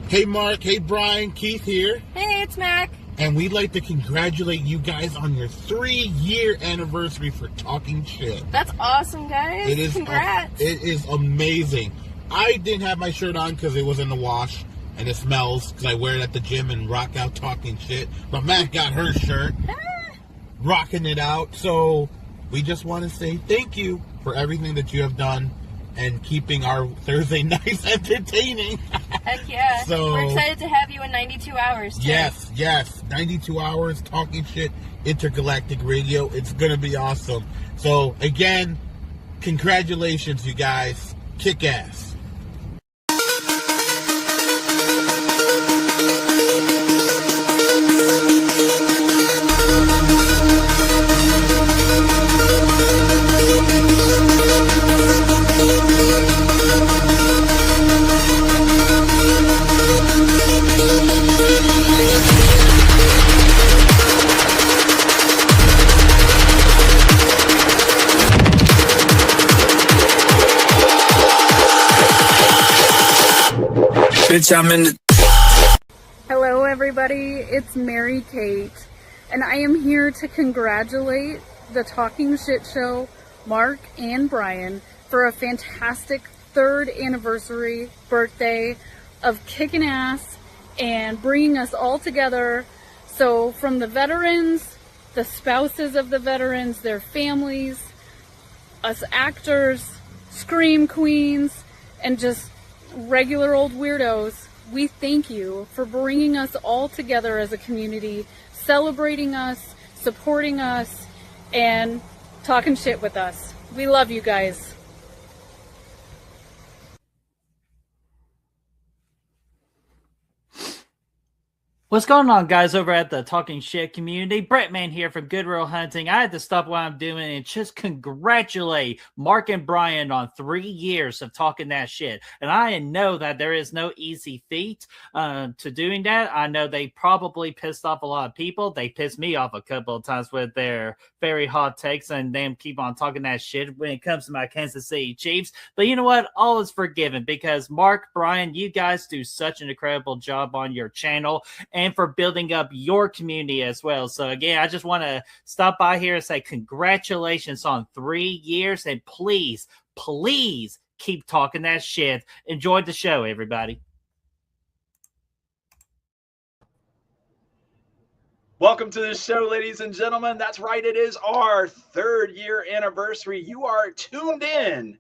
Hey Mark, hey Brian, Keith here. Hey, it's Mac. And we'd like to congratulate you guys on your 3-year anniversary for Talking Shit. That's awesome, guys. It is Congrats. It is amazing. I didn't have my shirt on because it was in the wash and it smells because I wear it at the gym and rock out Talking Shit. But Mac got her shirt, rocking it out. So we just want to say thank you for everything that you have done and keeping our Thursday nights entertaining. Heck yeah. So, we're excited to have you in 92 hours, too. Yes. 92 hours, Talking Shit, intergalactic radio. It's going to be awesome. So, again, congratulations, you guys. Kick ass. Hello everybody, it's Mary Kate, and I am here to congratulate the Talking Shit Show, Mark and Brian, for a fantastic 3rd anniversary birthday of kicking ass and bringing us all together. So from the veterans, the spouses of the veterans, their families, us actors, scream queens, and just regular old weirdos, we thank you for bringing us all together as a community, celebrating us, supporting us, and talking shit with us. We love you guys. What's going on, guys, over at the Talking Shit community? Brett Man here from Goodwill Hunting. I had to stop what I'm doing and just congratulate Mark and Brian on 3 years of talking that shit. And I know that there is no easy feat to doing that. I know they probably pissed off a lot of people. They pissed me off a couple of times with their very hot takes and them keep on talking that shit when it comes to my Kansas City Chiefs. But you know what? All is forgiven because Mark, Brian, you guys do such an incredible job on your channel and for building up your community as well. So again, I just want to stop by here and say congratulations on 3 years, and please keep talking that shit. Enjoy the show, everybody. Welcome to the show, ladies and gentlemen. That's right, it is our 3rd year anniversary. You are tuned in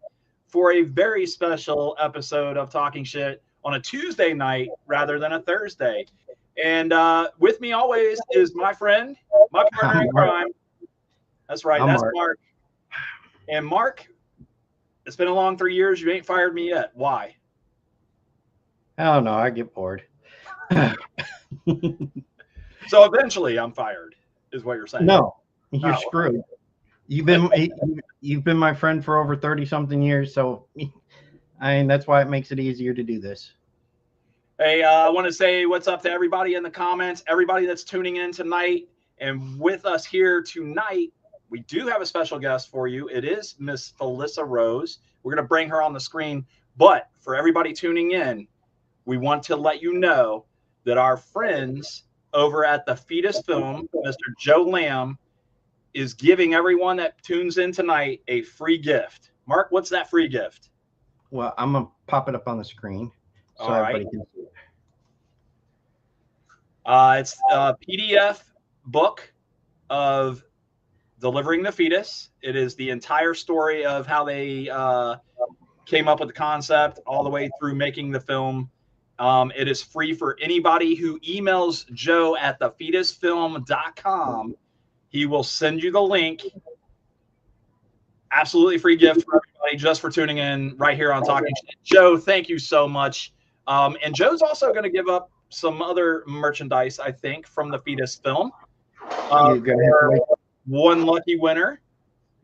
for a very special episode of Talking Shit on a Tuesday night rather than a Thursday. And with me always is my friend, my partner in crime. That's right, that's Mark. And Mark, it's been a long 3 years. You ain't fired me yet. Why? I don't know. I get bored. So eventually I'm fired, is what you're saying. No, you're screwed. You've been my friend for over 30-something years, so I mean that's why it makes it easier to do this. Hey, I want to say what's up to everybody in the comments, everybody that's tuning in tonight. And with us here tonight, we do have a special guest for you. It is Miss Felissa Rose. We're going to bring her on the screen. But for everybody tuning in, we want to let you know that our friends over at the Fetus Film, Mr. Joe Lamb, is giving everyone that tunes in tonight a free gift. Mark, what's that free gift? Well, I'm going to pop it up on the screen. So all right. Can see it. It's a PDF book of Delivering the Fetus. It is the entire story of how they came up with the concept all the way through making the film. It is free for anybody who emails Joe at thefetusfilm.com. He will send you the link. Absolutely free gift for everybody just for tuning in right here on Talking Shit. Joe, thank you so much. And Joe's also going to give up some other merchandise, I think, from the Fetus Film. One lucky winner.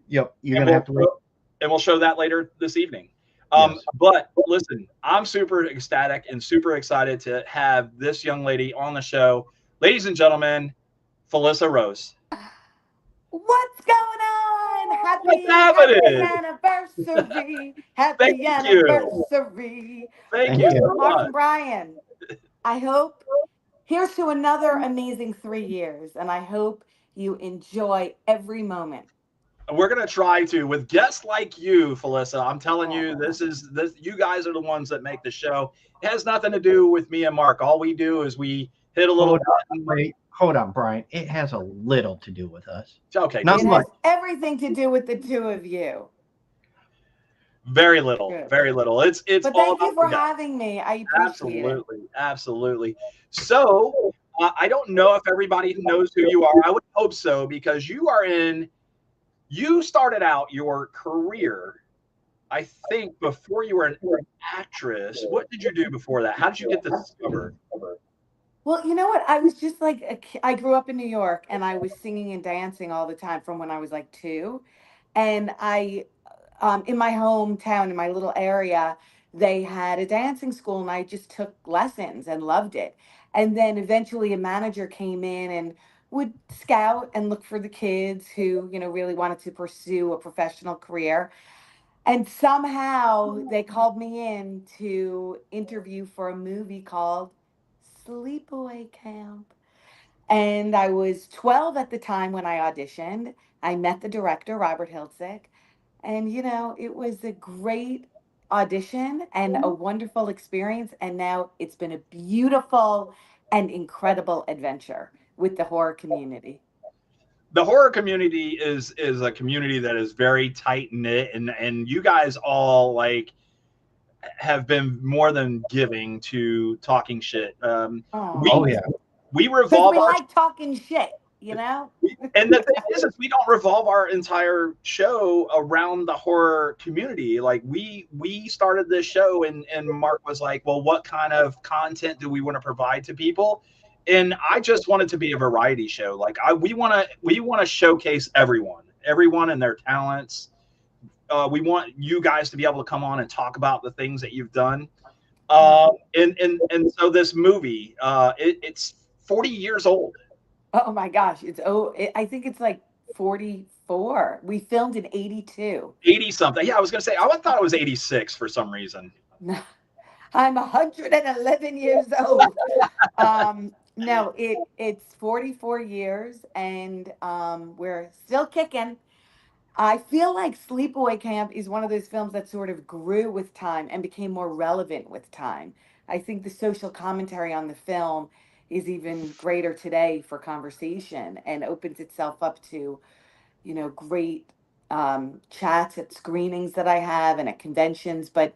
Yep, you're going to have to wait. And we'll show that later this evening. Yes. But listen, I'm super ecstatic and super excited to have this young lady on the show. Ladies and gentlemen, Felissa Rose. What's going on? Happy anniversary. Happy anniversary. Thank you so Mark much. and Brian. I hope here's to another amazing 3 years, and I hope you enjoy every moment. We're gonna try to with guests like you, Felissa. I'm telling you, Oh. this. You guys are the ones that make the show. It has nothing to do with me and Mark. All we do is we hit a little Hold on, button. wait, hold on, Brian. It has a little to do with us. Okay, Not just It has much. everything to do with the two of you. very little, Good. very little. It's But all thank about you the for guest. having me. I appreciate it. Absolutely, absolutely. So I don't know if everybody knows who you are. I would hope so because you are in. You started out your career, I think, before you were an actress. What did you do before that? How did you get discovered? Well, you know what? I was just like I grew up in New York, and I was singing and dancing all the time from when I was like 2. And I in my hometown, in my little area, they had a dancing school, and I just took lessons and loved it. And then eventually a manager came in and would scout and look for the kids who, really wanted to pursue a professional career. And somehow they called me in to interview for a movie called Sleepaway Camp. And I was 12 at the time when I auditioned. I met the director, Robert Hiltzik. And, it was a great audition and a wonderful experience. And now it's been a beautiful and incredible adventure with the horror community. The horror community is a community that is very tight knit, and you guys all like have been more than giving to talking shit. Oh Oh, We yeah. we because revolve we our like talking shit. and the thing is we don't revolve our entire show around the horror community. Like we started this show, and Mark was like, well, what kind of content do we want to provide to people? And I just want it to be a variety show. Like we want to showcase everyone and their talents. We want you guys to be able to come on and talk about the things that you've done. And so this movie, it's 40 years old. Oh my gosh, I think it's like 44. We filmed in 82. 80 something. Yeah, I was gonna say I thought it was 86 for some reason. No, I'm 111 years old. No, it's 44 years, and we're still kicking. I feel like Sleepaway Camp is one of those films that sort of grew with time and became more relevant with time. I think the social commentary on the film is even greater today for conversation and opens itself up to, great chats at screenings that I have and at conventions. But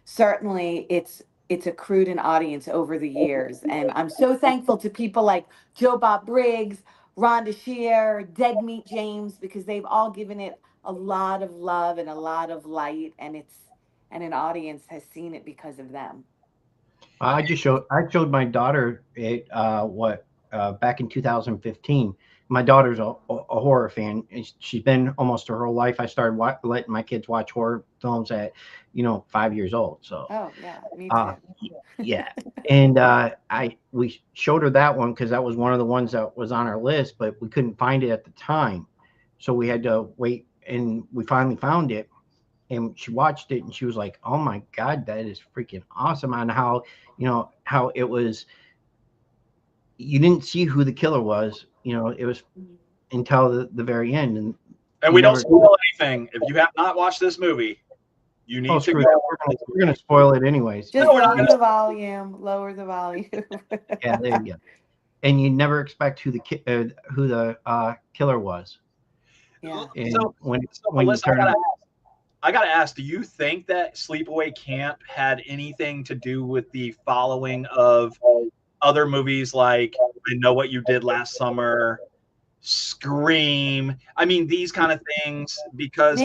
certainly it's accrued an audience over the years, and I'm so thankful to people like Joe Bob Briggs, Rhonda Shear, Dead Meat James, because they've all given it a lot of love and a lot of light, and an audience has seen it because of them. I showed my daughter it back in 2015. My daughter's a horror fan, and she's been almost her whole life. I started letting my kids watch horror films at 5 years old. So Oh yeah, me uh, too. yeah, and we showed her that one because that was one of the ones that was on our list, but we couldn't find it at the time, so we had to wait, and we finally found it. And she watched it and she was like, "Oh my God, that is freaking awesome!" On how how it was. You didn't see who the killer was. It was until the very end, and And you we don't never. spoil anything. If you have not watched this movie, you Oh, need to screw go. that. We're gonna spoil it anyways. Just No, we're not lower gonna. the volume, lower the volume. Yeah, there you go. And you never expect who the killer was, Yeah. and So, when so when you Melissa, turn. I gotta ask, do you think that Sleepaway Camp had anything to do with the following of other movies like I Know What You Did Last Summer, Scream? I mean, these kind of things because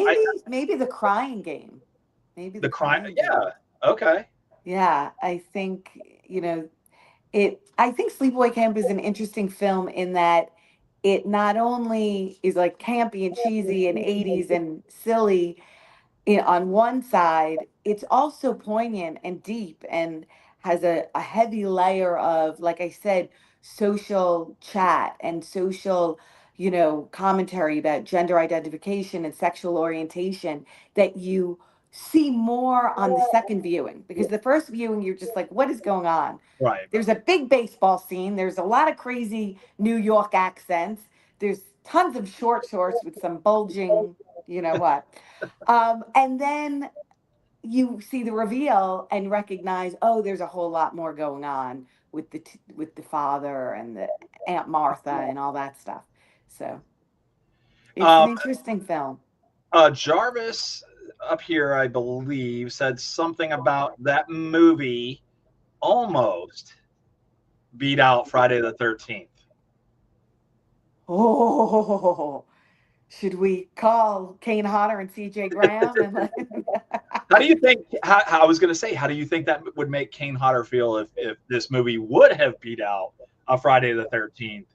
Maybe the crying game. Maybe the the crime. crying game. Yeah. Okay. Yeah, I think, I think Sleepaway Camp is an interesting film in that it not only is like campy and cheesy and 80s and silly, on one side, it's also poignant and deep and has a heavy layer of, like I said, social chat and social, commentary about gender identification and sexual orientation that you see more on the second viewing, because the first viewing you're just like, what is going on? Right. There's a big baseball scene. There's a lot of crazy New York accents. There's tons of short shorts with some bulging, you know what. And then you see the reveal and recognize, oh, there's a whole lot more going on with with the father and the Aunt Martha and all that stuff. So it's an interesting film. Jarvis up here, I believe, said something about that movie almost beat out Friday the 13th. Oh, should we call Kane Hodder and CJ Graham and let How do you think? How I was going to say, how do you think that would make Kane Hodder feel if this movie would have beat out a Friday the 13th?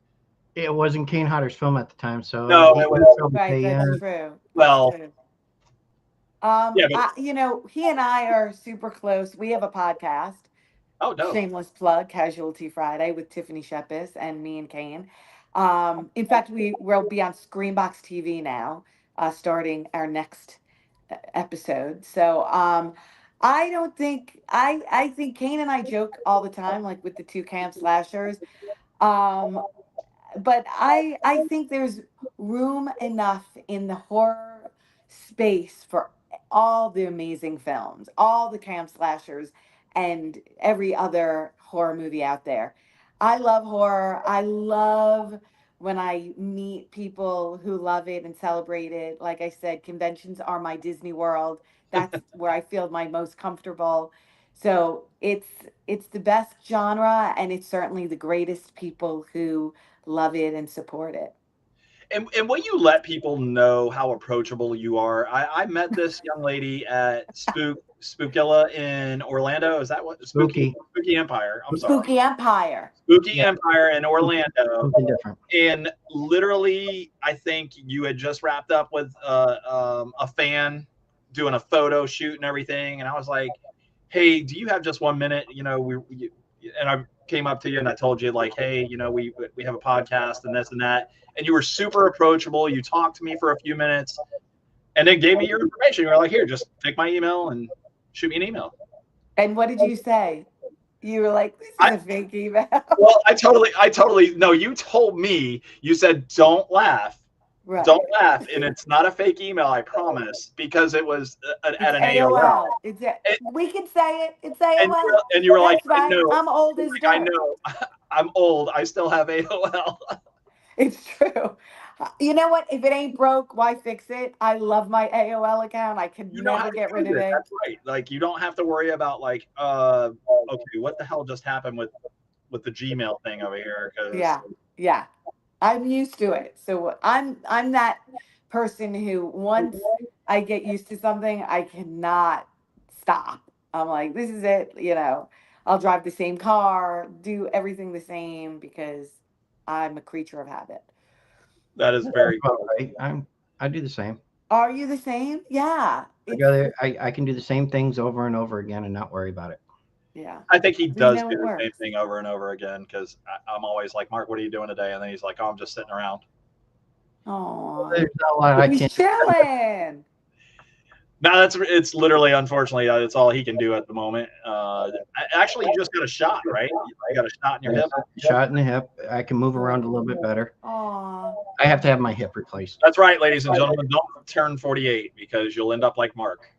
It wasn't Kane Hodder's film at the time, so No, it was right? That's true. Well, That's true. yeah, but, you know, he and I are super close. We have a podcast. oh no, Shameless plug, Casualty Friday with Tiffany Shepis and me and Kane. In fact, we will be on Screenbox TV now, starting our next episode. So I don't think I think Kane and I joke all the time, like with the two camp slashers. Um, but I think there's room enough in the horror space for all the amazing films, all the camp slashers, and every other horror movie out there. I love horror. I love when I meet people who love it and celebrate it. Like I said, conventions are my Disney World. That's where I feel my most comfortable. So it's the best genre, and it's certainly the greatest people who love it and support it. and will you let people know how approachable you are? I met this young lady at Spookilla in Orlando. Is that what Spooky Empire? I'm sorry, Spooky Empire. Spooky Empire in Orlando. something different. And literally, I think you had just wrapped up with a fan doing a photo shoot and everything, and I was like, "Hey, do you have just 1 minute?" You know, and I came up to you and I told you like, "Hey, you know, we have a podcast and this and that," and you were super approachable. You talked to me for a few minutes, and then gave me your information. You were like, "Here, just take my email and shoot me an email." And what did you say? You were like, "This is a fake email." Well, I totally no. You told me, you said, "Don't laugh." Right. Don't laugh, and it's not a fake email, I promise, because it was at an AOL. We can say it. It's AOL. And you were like, That's right. I know. I'm old as dirt. I know. I'm old. I still have AOL. It's true. You know what? If it ain't broke, why fix it? I love my AOL account. I can never get rid of it. That's right. Like, you don't have to worry about like, okay, what the hell just happened with the Gmail thing over here? Yeah. I'm used to it. So I'm that person who, once I get used to something, I cannot stop. I'm like, this is it. You know, I'll drive the same car, do everything the same, because I'm a creature of habit. That is very cool. Right. I do the same. Are you the same? Yeah. I can do the same things over and over again and not worry about it. Yeah. I think he does do the same thing over and over again, because I'm always like, "Mark, what are you doing today?" And then he's like, "Oh, I'm just sitting around." Oh, there's not a lot I he's chilling. No, it's literally, unfortunately, that's all he can do at the moment. Actually, you just got a shot, right? You got a shot in your hip. Shot in the hip. I can move around a little bit better. Aww. I have to have my hip replaced. That's right, ladies and gentlemen. Don't turn 48, because you'll end up like Mark.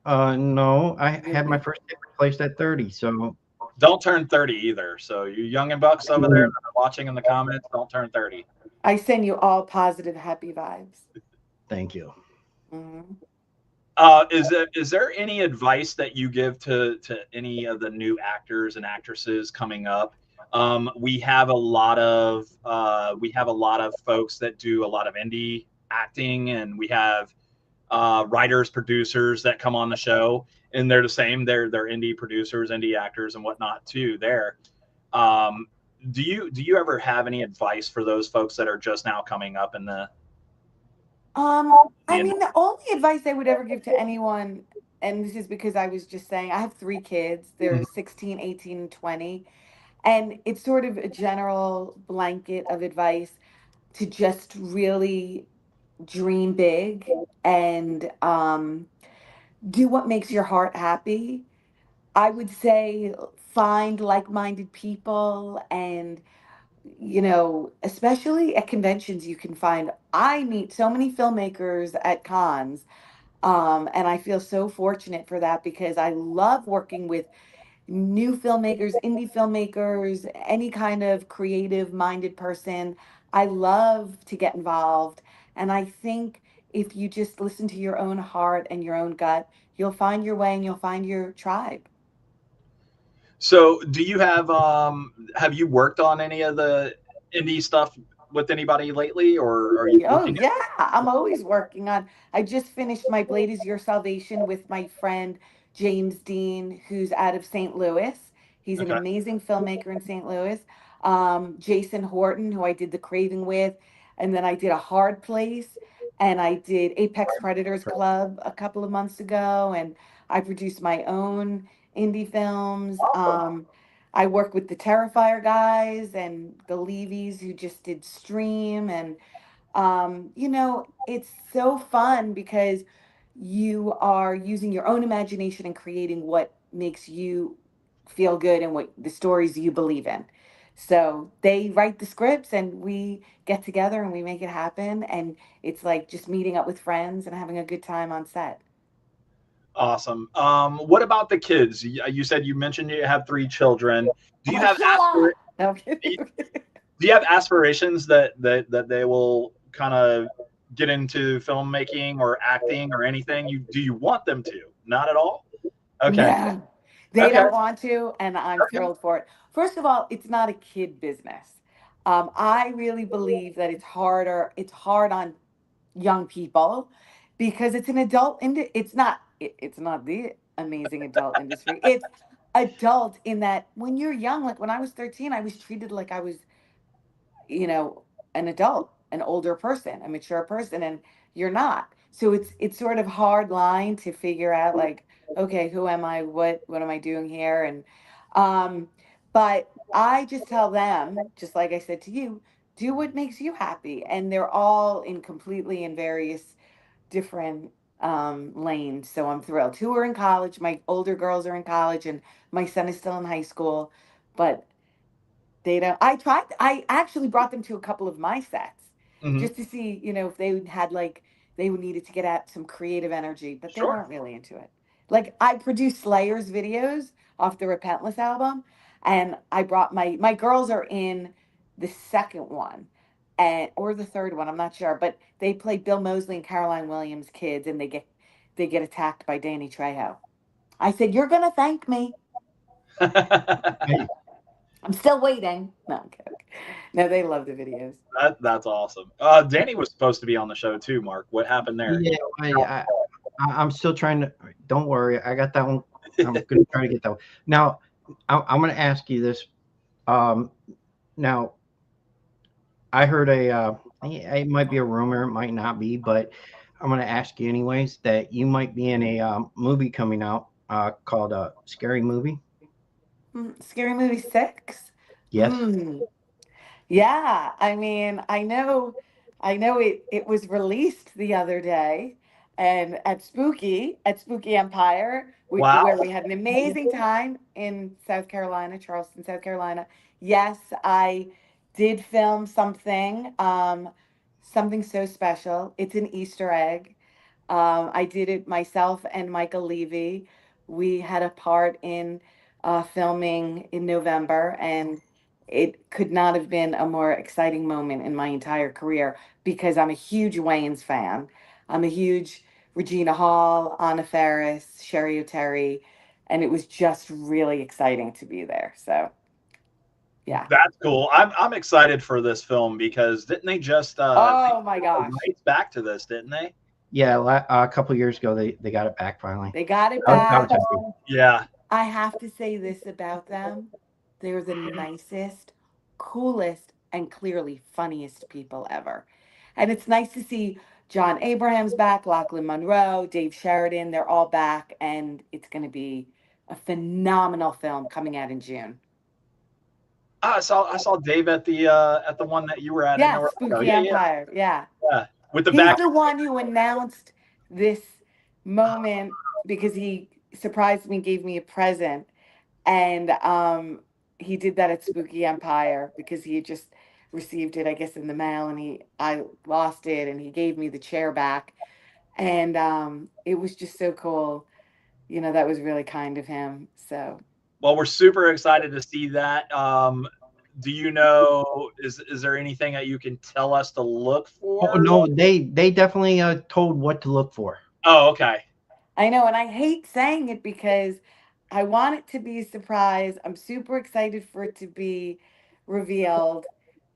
No, I had my first hip replaced at 30, so don't turn 30 either. So you young and bucks over there that are watching in the comments, don't turn 30. I send you all positive, happy vibes. Thank you. Mm-hmm. Is there any advice that you give to any of the new actors and actresses coming up? We have a lot of folks that do a lot of indie acting, and we have writers, producers that come on the show, and they're the same. They're indie producers, indie actors, and whatnot too. Do you ever have any advice for those folks that are just now coming up in the? I mean, the only advice I would ever give to anyone, and this is because I was just saying, I have 3 kids. They're 16, 18, and 20. And it's sort of a general blanket of advice to just really dream big and do what makes your heart happy. I would say find like-minded people, and especially at conventions you can find. I meet so many filmmakers at cons, and I feel so fortunate for that because I love working with new filmmakers, indie filmmakers, any kind of creative minded person. I love to get involved. And I think if you just listen to your own heart and your own gut, you'll find your way and you'll find your tribe. So, do you have you worked on any of the indie stuff with anybody lately, or are you Oh looking at? yeah, I'm always working on. I just finished My Blade Is Your Salvation with my friend James Dean, who's out of St. Louis. He's an Okay. amazing filmmaker in St. Louis. Jason Horton, who I did The Craving with, and then I did A Hard Place, and I did Apex Predators Club a couple of months ago, and I produced my own indie films. I work with the Terrifier guys and the Levies who just did Stream, and it's so fun because you are using your own imagination and creating what makes you feel good and what the stories you believe in. So they write the scripts and we get together and we make it happen. And it's like just meeting up with friends and having a good time on set. Awesome. What about the kids? You said you mentioned you have 3 children. Do you Oh, have shut up! aspir- No, I'm do you kidding. do you have aspirations that they will kind of get into filmmaking or acting or anything? Do you want them to? Not at all? Okay. No, they Okay. don't want to, and I'm Okay. thrilled for it. First of all, it's not a kid business. I really believe that it's hard on young people because it's an it's not the amazing adult industry. It's adult in that when you're young, like when I was 13, I was treated like I was you know, an adult, an older person, a mature person, and you're not. So it's sort of hard line to figure out like, okay, who am I? What am I doing here? And but I just tell them, just like I said to you, do what makes you happy. And they're all in completely in various different lanes. So I'm thrilled. Two are in college. My older girls are in college, and my son is still in high school. But they don't. I actually brought them to a couple of my sets Hmm. just to see, if they had like they needed to get at some creative energy, but they Sure. weren't really into it. Like I produced Slayer's videos off the Repentless album, and I brought my girls are in the second one, and or the third one, I'm not sure, but they play Bill Moseley and Caroline Williams kids, and they get attacked by Danny Trejo. I said, "You're gonna thank me." Hey, I'm still waiting. No, I'm kidding. No, they love the videos. That's awesome. Danny was supposed to be on the show too, Mark. What happened there? yeah, I'm still trying to. Don't worry, I got that one. I'm going to try to get that one. Now, I'm going to ask you this. Um, now, I heard it might be a rumor, it might not be, but I'm going to ask you anyways that you might be in a movie coming out called Scary Movie. Scary Movie 6? Yes. Hmm. Yeah, I mean, I know it was released the other day and at Spooky Empire, Wow. where we had an amazing time in South Carolina, Charleston, South Carolina. Yes, I did film something so special. It's an Easter egg. I did it myself and Michael Levy. We had a part in filming in November, and it could not have been a more exciting moment in my entire career because I'm a huge Wayans fan. I'm a huge Regina Hall, Anna Faris, Sherry O'Terry, and it was just really exciting to be there. So, yeah. That's cool. I'm excited for this film because didn't they just they Oh my got the gosh. rights back to this, didn't they? Yeah, a couple years ago they got it back finally. They got it I back. was happy. Yeah. I have to say this about them. They're the nicest, coolest, and clearly funniest people ever. And it's nice to see John Abraham's back, Lachlan Monroe, Dave Sheridan. They're all back, and it's going to be a phenomenal film coming out in June. I saw Dave at the one that you were at in Yeah, Orlando. Spooky Yeah, yeah, Empire. Yeah. yeah. With the He's back. the one who announced this moment because he surprised me, gave me a present, and he did that at Spooky Empire because he had just received it, I guess, in the mail, and I lost it, and he gave me the chair back, and it was just so cool. You know, that was really kind of him. So Well, we're super excited to see that. Do you know, is there anything that you can tell us to look for? Oh no, they definitely told what to look for. Oh, okay. I know, and I hate saying it because I want it to be a surprise. I'm super excited for it to be revealed.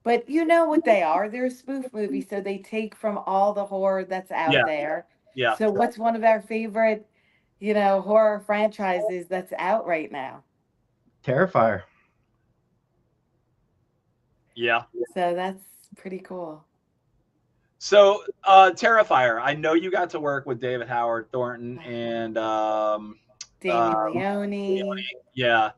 But you know what they are. They're a spoof movie, so they take from all the horror that's out Yeah. there. Yeah. So what's one of our favorite, horror franchises that's out right now? Terrifier. Yeah. So that's pretty cool. So, Terrifier, I know you got to work with David Howard Thornton and Damien Leone. yeah.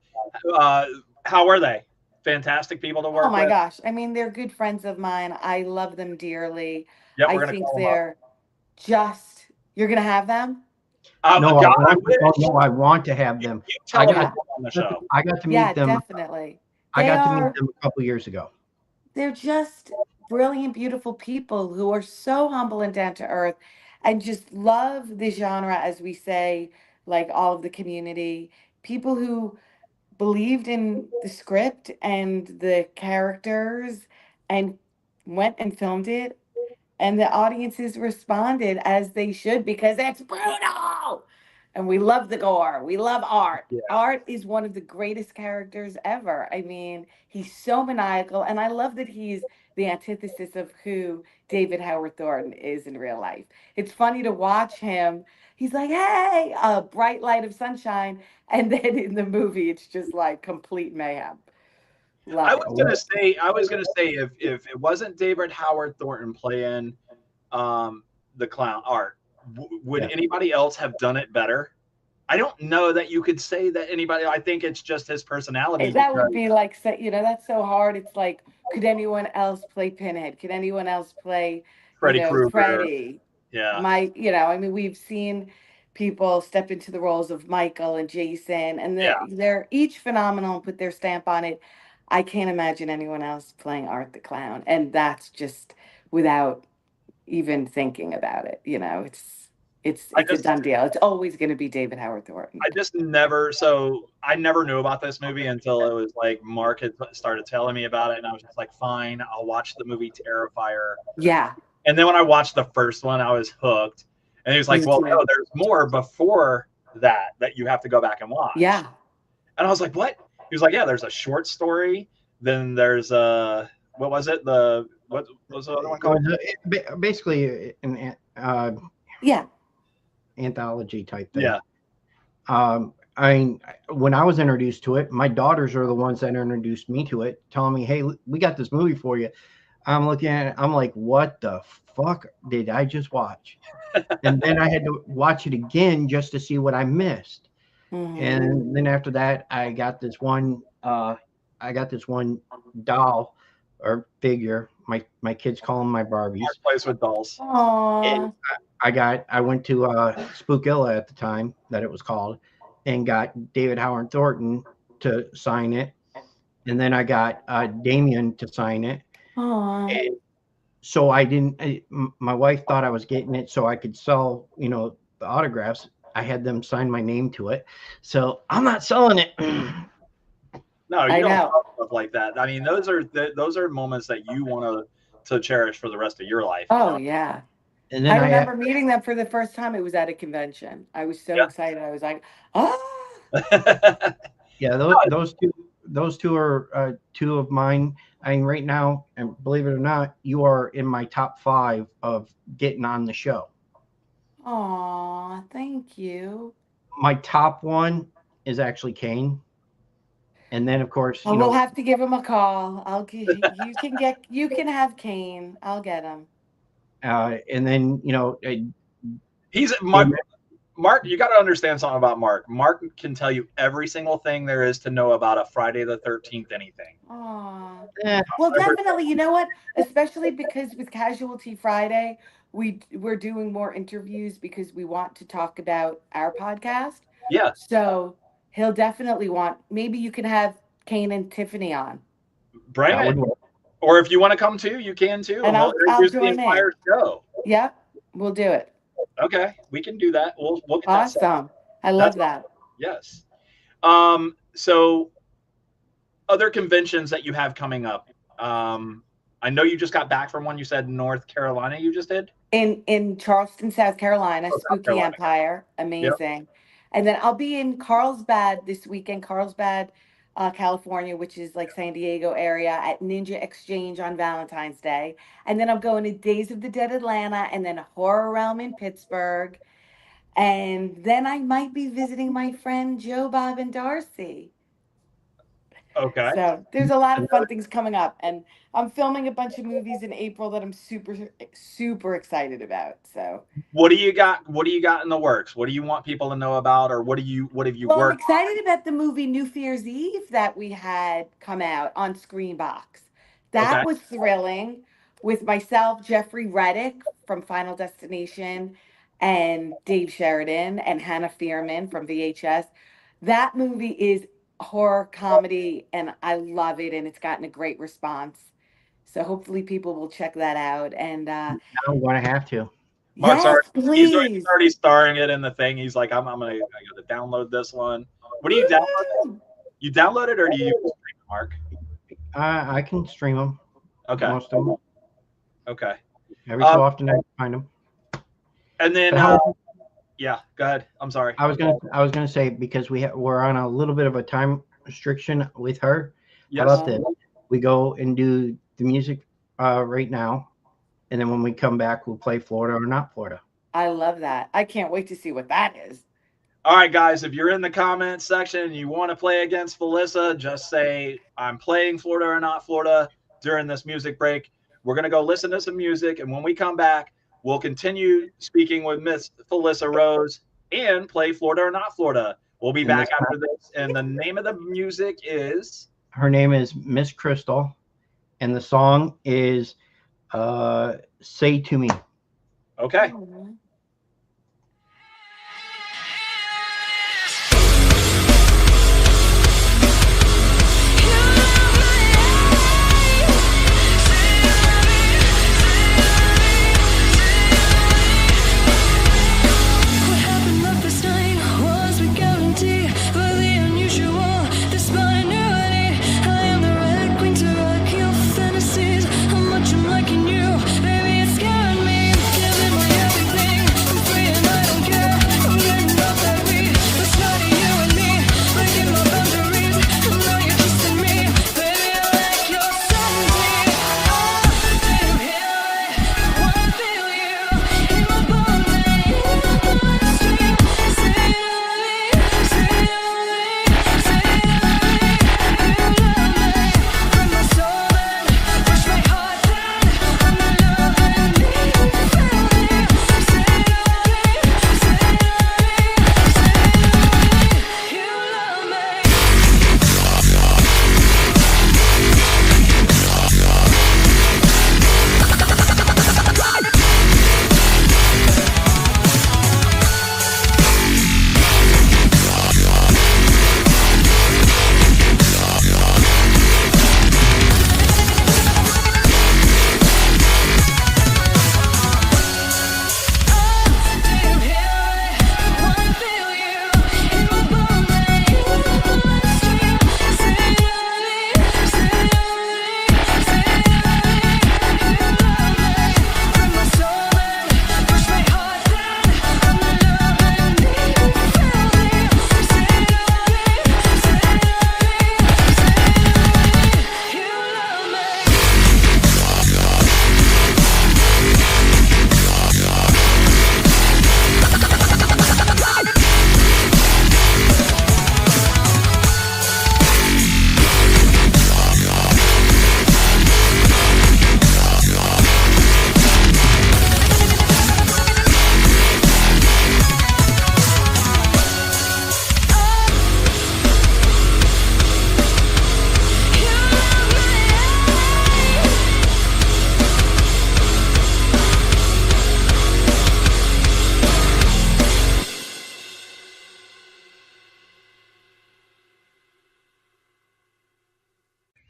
How were they? Fantastic people to Oh work my with. gosh. I mean, they're good friends of mine. I love them dearly. Yep, I we're gonna think call them up. they're just, you're going to have them? No, God, I want to have them. You tell I them got, to come on the show. I got to Yeah, meet them. definitely. I They got to meet are, them a couple years ago. they're just brilliant, beautiful people who are so humble and down to earth and just love the genre, as we say, like all of the community. People who believed in the script and the characters and went and filmed it, and the audiences responded as they should because it's brutal. And we love the gore. We love Art. Yeah. Art is one of the greatest characters ever. I mean, he's so maniacal, and I love that he's the antithesis of who David Howard Thornton is in real life. It's funny to watch him. He's like, hey, a bright light of sunshine. And then in the movie, it's just like complete mayhem. Love I it. was gonna say if it wasn't David Howard Thornton playing the clown Art, would anybody else have done it better? I don't know that you could say that anybody. I think it's just his personality. That would be like, that's so hard. It's like, could anyone else play Pinhead? Could anyone else play, Freddy Krueger. Freddy? Yeah. I mean, we've seen people step into the roles of Michael and Jason, and they're each phenomenal and put their stamp on it. I can't imagine anyone else playing Art the Clown. And that's just without even thinking about it. It's a done deal. It's always going to be David Howard Thornton. I never knew about this movie until it was like Mark had started telling me about it, and I was just like, fine, I'll watch the movie Terrifier. Yeah. And then when I watched the first one, I was hooked. And he was like, well, no, there's more before that you have to go back and watch. Yeah. And I was like, what? He was like, yeah, there's a short story. Then there's what was it? What was the other one called? Basically an anthology type thing. Yeah. When I was introduced to it, my daughters are the ones that introduced me to it, telling me, hey, we got this movie for you. I'm looking at it, I'm like, what the fuck did I just watch? And then I had to watch it again just to see what I missed. Mm-hmm. And then after that, I got this one doll or figure. My kids call them my Barbies. Mark plays with dolls. And I went to Spookilla at the time that it was called, and got David Howard Thornton to sign it, and then I got Damien to sign it. And so my wife thought I was getting it so I could sell, the autographs. I had them sign my name to it. So I'm not selling it. No, you don't have stuff like that. I mean, those are moments that you want to cherish for the rest of your life. Oh, yeah. And then I remember meeting them for the first time. It was at a convention. I was so excited. I was like, Yeah, those two are two of mine. I mean, right now, and believe it or not, you are in my top 5 of getting on the show. Aw, thank you. My top one is actually Kane. And then, of course, we'll have to give him a call. You can have Kane. I'll get him. And then, he's Mark. You got to understand something about Mark. Mark can tell you every single thing there is to know about a Friday the 13th anything. Aww. Well, definitely. You know what? Especially because with Casualty Friday, we're doing more interviews because we want to talk about our podcast. Yeah. So he'll definitely want. Maybe you can have Kane and Tiffany on. Bring it. Or if you want to come too, you can too. And we'll I'll introduce the join entire in. show. Yep, we'll do it. Okay, we can do that. We'll get that set. Awesome. I love that. Yes. So other conventions that you have coming up. I know you just got back from one. You said North Carolina you just did? In Charleston, South Carolina, South Spooky Carolina. Empire. Amazing. And then I'll be in Carlsbad this weekend, Carlsbad, California, which is like San Diego area, at Ninja Exchange on Valentine's Day. And then I'm going to Days of the Dead Atlanta, and then Horror Realm in Pittsburgh. And then I might be visiting my friend Joe, Bob, and Darcy. Okay. So there's a lot of fun things coming up, and I'm filming a bunch of movies in April that I'm super, super excited about. So what do you got? What do you got in the works? What do you want people to know about, or what have you Well, I'm worked excited about the movie New Year's Eve that we had come out on Screenbox. That Okay. was thrilling, with myself, Jeffrey Reddick from Final Destination, and Dave Sheridan and Hannah Fearman from VHS. That movie is horror comedy, and I love it, and it's gotten a great response. So hopefully people will check that out. And I'm going to have to. Mark's yes, he's please. already starring it in the thing. He's like, I gotta download this one. What do you download? You download it or do you stream it, Mark? I can stream them. Okay. Most of them. Okay. Every so often I find them. And then yeah, go ahead. I'm sorry. I was gonna say, because we're on a little bit of a time restriction with her. Yes. How about this? We go and do the music right now, and then when we come back, we'll play Florida or Not Florida. I love that. I can't wait to see what that is. All right, guys, if you're in the comments section and you want to play against Felissa, just say, I'm playing Florida or Not Florida during this music break. We're going to go listen to some music, and when we come back, we'll continue speaking with Miss Felissa Rose and play Florida or Not Florida. We'll be back after this, and the name of the music is? Her name is Miss Crystal, and the song is Say To Me. Okay. Fantasies, how much I'm liking you, baby, it's scaring me. Giving my everything.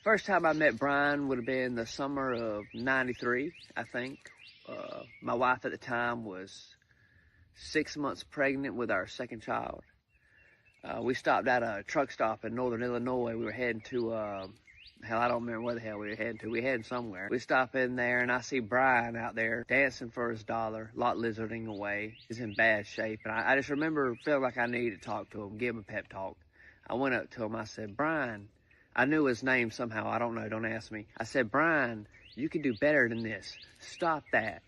First time I met Brian would have been the summer of '93, I think. My wife at the time was 6 months pregnant with our second child. We stopped at a truck stop in northern Illinois. We were heading to, hell, I don't remember where the hell we were heading to. We were heading somewhere. We stop in there, and I see Brian out there dancing for his dollar, lot lizarding away. He's in bad shape. And I just remember feeling like I needed to talk to him, give him a pep talk. I went up to him. I said, Brian, I knew his name somehow. I don't know. Don't ask me. I said, Brian, you can do better than this. Stop that.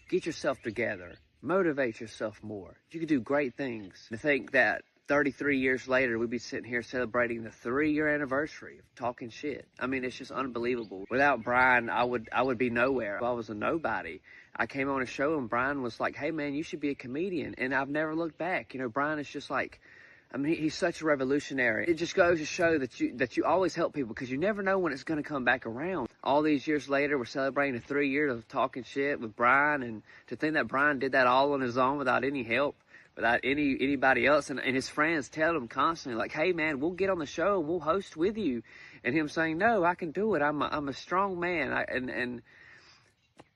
Get yourself together. Motivate yourself more. You can do great things. To think that 33 years later, we'd be sitting here celebrating the 3-year anniversary of Talking Shit. I mean, it's just unbelievable. Without Brian, I would be nowhere. I was a nobody. I came on a show and Brian was like, hey man, you should be a comedian. And I've never looked back. You know, Brian is just like, I mean, he's such a revolutionary. It just goes to show that you always help people because you never know when it's going to come back around. All these years later, we're celebrating the 3 years of Talking Shit with Brian, and to think that Brian did that all on his own without any help, without anybody else, and his friends tell him constantly, like, hey man, we'll get on the show and we'll host with you, and him saying, no, I can do it. I'm a strong man. And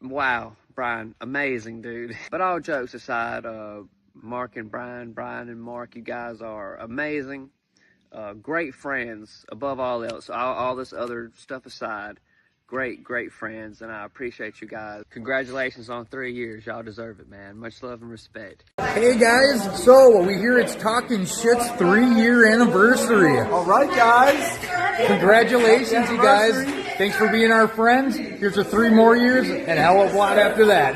wow, Brian, amazing dude. But all jokes aside, Mark and Brian and Mark, you guys are amazing, great friends above all else. All this other stuff aside, great friends, and I appreciate you guys. Congratulations on 3 years. Y'all deserve it, man. Much love and respect. Hey guys, so we hear it's Talking Shttt's 3-year anniversary. All right, guys. Congratulations, you guys. Thanks for being our friends. Here's to 3 more years and a hell of a lot after that.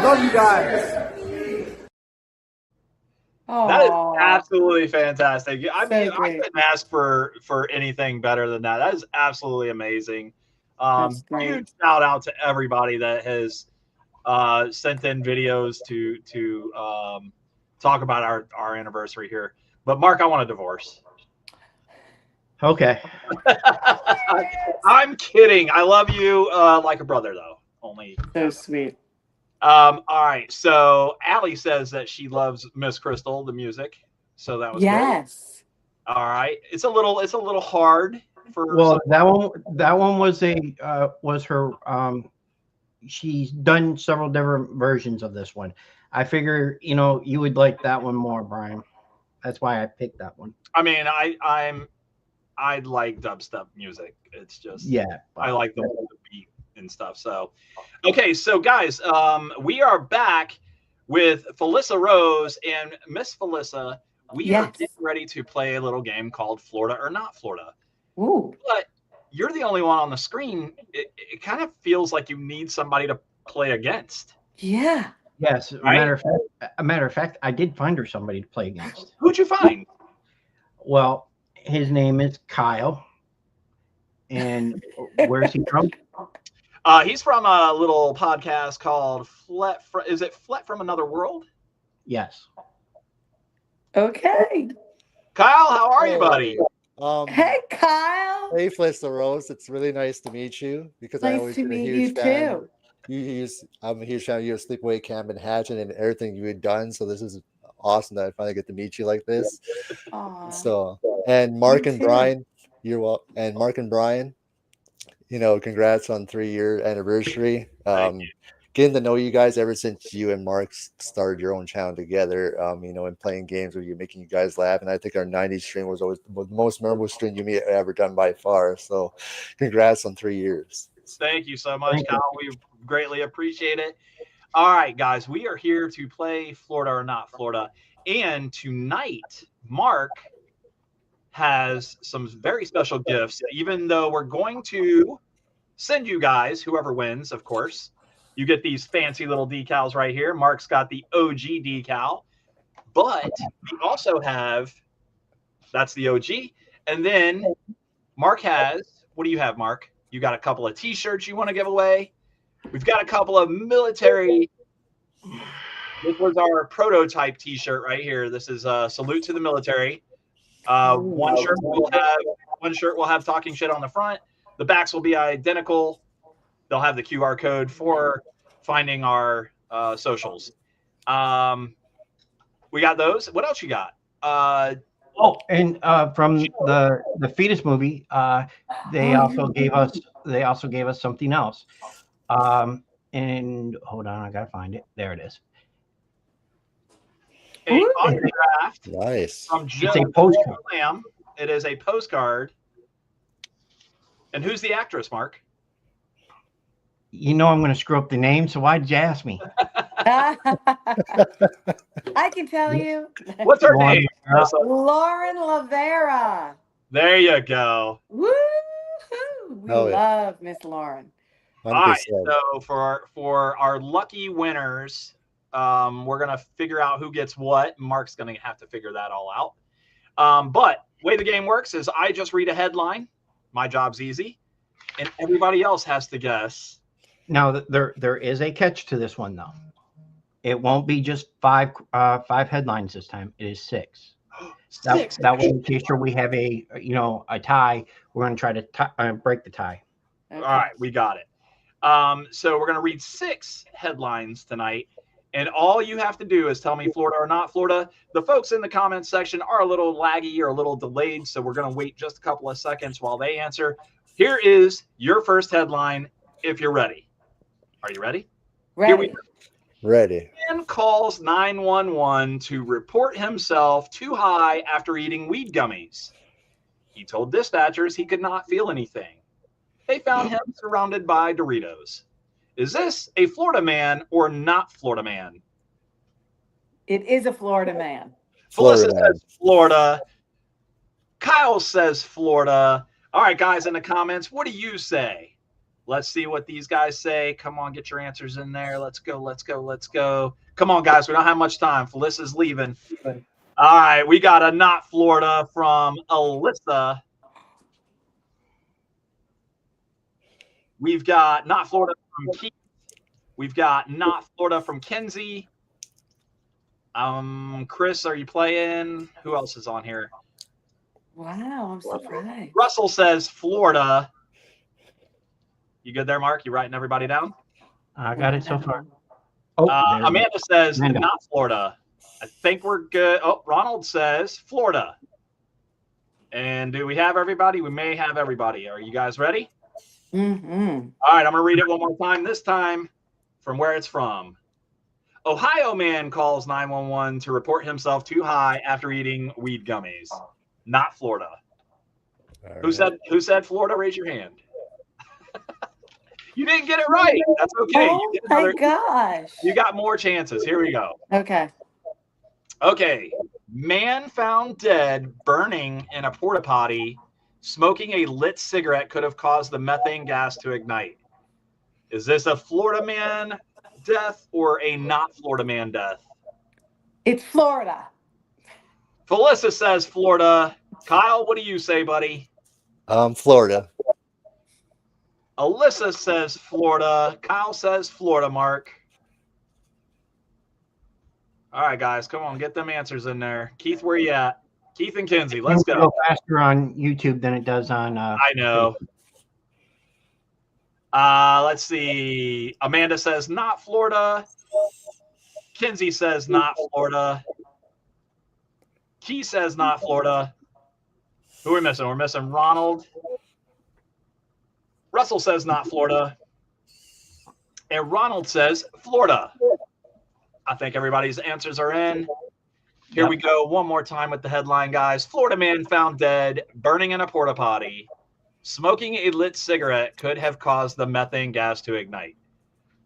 Love you guys. That is absolutely fantastic. I mean, So I couldn't ask for anything better than that. That is absolutely amazing. Huge shout out to everybody that has sent in videos to talk about our anniversary here. But Mark, I want a divorce. Okay. I'm kidding. I love you like a brother, though. Only so sweet. All right. So Allie says that she loves Miss Crystal, the music. So that was yes. Good. All right. It's a little hard for. Well, that one was her. She's done several different versions of this one. I figure you would like that one more, Brian. That's why I picked that one. I mean, I like dubstep music. It's just I like the beat and stuff. So, okay, so guys, we are back with Felissa Rose and Miss Felissa. We are getting ready to play a little game called Florida or Not Florida. Ooh. But you're the only one on the screen. It kind of feels like you need somebody to play against. Yeah. Yes. Right? A matter of fact, I did find her somebody to play against. Who'd you find? Well, his name is Kyle. And where's he from? He's from a little podcast called Is it Flet from Another World? Yes. Okay. Kyle, how are you, buddy? Hey, Kyle. Hey, Felissa Rose. It's really nice to meet you because I Nice always to been a meet huge you fan. too. I'm a huge fan of your sleepaway camp in Hatchet and everything you had done. So this is awesome that I finally get to meet you like this. Aw. So, and Mark Me and too. Brian, you're welcome. And Mark and Brian, congrats on 3-year anniversary. Getting to know you guys ever since you and Mark started your own channel together, and playing games with you, making you guys laugh. And I think our 90s stream was always the most memorable stream you may have ever done by far. So congrats on 3 years. Thank you so much, Kyle. We greatly appreciate it. All right, guys, we are here to play Florida or Not Florida. And tonight, Mark has some very special gifts, even though we're going to send you guys, whoever wins, of course. You get these fancy little decals right here. Mark's got the OG decal. But we also have, that's the OG. And then Mark has, what do you have, Mark? You got a couple of T-shirts you want to give away. We've got a couple of military. This was our prototype T-shirt right here. This is a salute to the military. One shirt will have Talking Shit on the front. The backs will be identical. They'll have the QR code for finding our socials. We got those. What else you got? Oh, and from the fetus movie, they also gave us something else. And hold on, I gotta find it. There it is. A autograph Nice. from Joe It's a postcard. Lamb. It is a postcard. And who's the actress, Mark? You know I'm going to screw up the name, so why'd you ask me? I can tell you. What's her name? Lauren Lavera. There you go. Woo! We love Miss Lauren. 100%. All right, so for our lucky winners, we're gonna figure out who gets what. Mark's gonna have to figure that all out. But the way the game works is I just read a headline. My job's easy, and everybody else has to guess. Now there is a catch to this one though. It won't be just five headlines this time. It is 6. Six. That way, in case we have a tie, we're going to try to break the tie. Okay. All right, we got it. So we're going to read 6 headlines tonight, and all you have to do is tell me Florida or not Florida. The folks in the comments section are a little laggy or a little delayed, so we're going to wait just a couple of seconds while they answer. Here is your first headline, if you're ready. Are you ready? Ready. Here we go. Ready. Man calls 911 to report himself too high after eating weed gummies. He told dispatchers he could not feel anything. They found him surrounded by Doritos. Is this a Florida man or not Florida man? It is a Florida man. Felissa says Florida. Kyle says Florida. All right, guys, in the comments, what do you say? Let's see what these guys say. Come on, get your answers in there. Let's go, let's go, let's go. Come on, guys. We don't have much time. Felissa's leaving. All right, we got a not Florida from Alyssa. We've got not Florida from Keith. We've got not Florida from Kenzie. Chris, are you playing? Who else is on here? Wow, I'm surprised. Russell says Florida. You good there, Mark? You writing everybody down? I got it so far. Oh, Amanda says not Florida. I think we're good. Oh, Ronald says Florida. And do we have everybody? We may have everybody. Are you guys ready? Mm-hmm. All right, I'm going to read it one more time, this time from where it's from. Ohio man calls 911 to report himself too high after eating weed gummies. Not Florida. Who said Florida? Raise your hand. You didn't get it right. That's okay. Oh my gosh. You got more chances. Here we go. Okay. Okay. Man found dead burning in a porta potty. Smoking a lit cigarette could have caused the methane gas to ignite. Is this a Florida man death or a not Florida man death? It's Florida. Felissa says Florida. Kyle, what do you say, buddy? Florida. Alyssa says Florida. Kyle says Florida, Mark. All right, guys, come on, get them answers in there. Keith, where you at? Keith and Kinsey, let's go. Go faster on YouTube than it does on. I know. Let's see. Amanda says not Florida. Kinsey says not Florida. Keith says not Florida. Who are we missing? We're missing Ronald. Russell says not Florida. And Ronald says Florida. I think everybody's answers are in. Here we go. One more time with the headline, guys. Florida man found dead, burning in a porta potty. Smoking a lit cigarette could have caused the methane gas to ignite.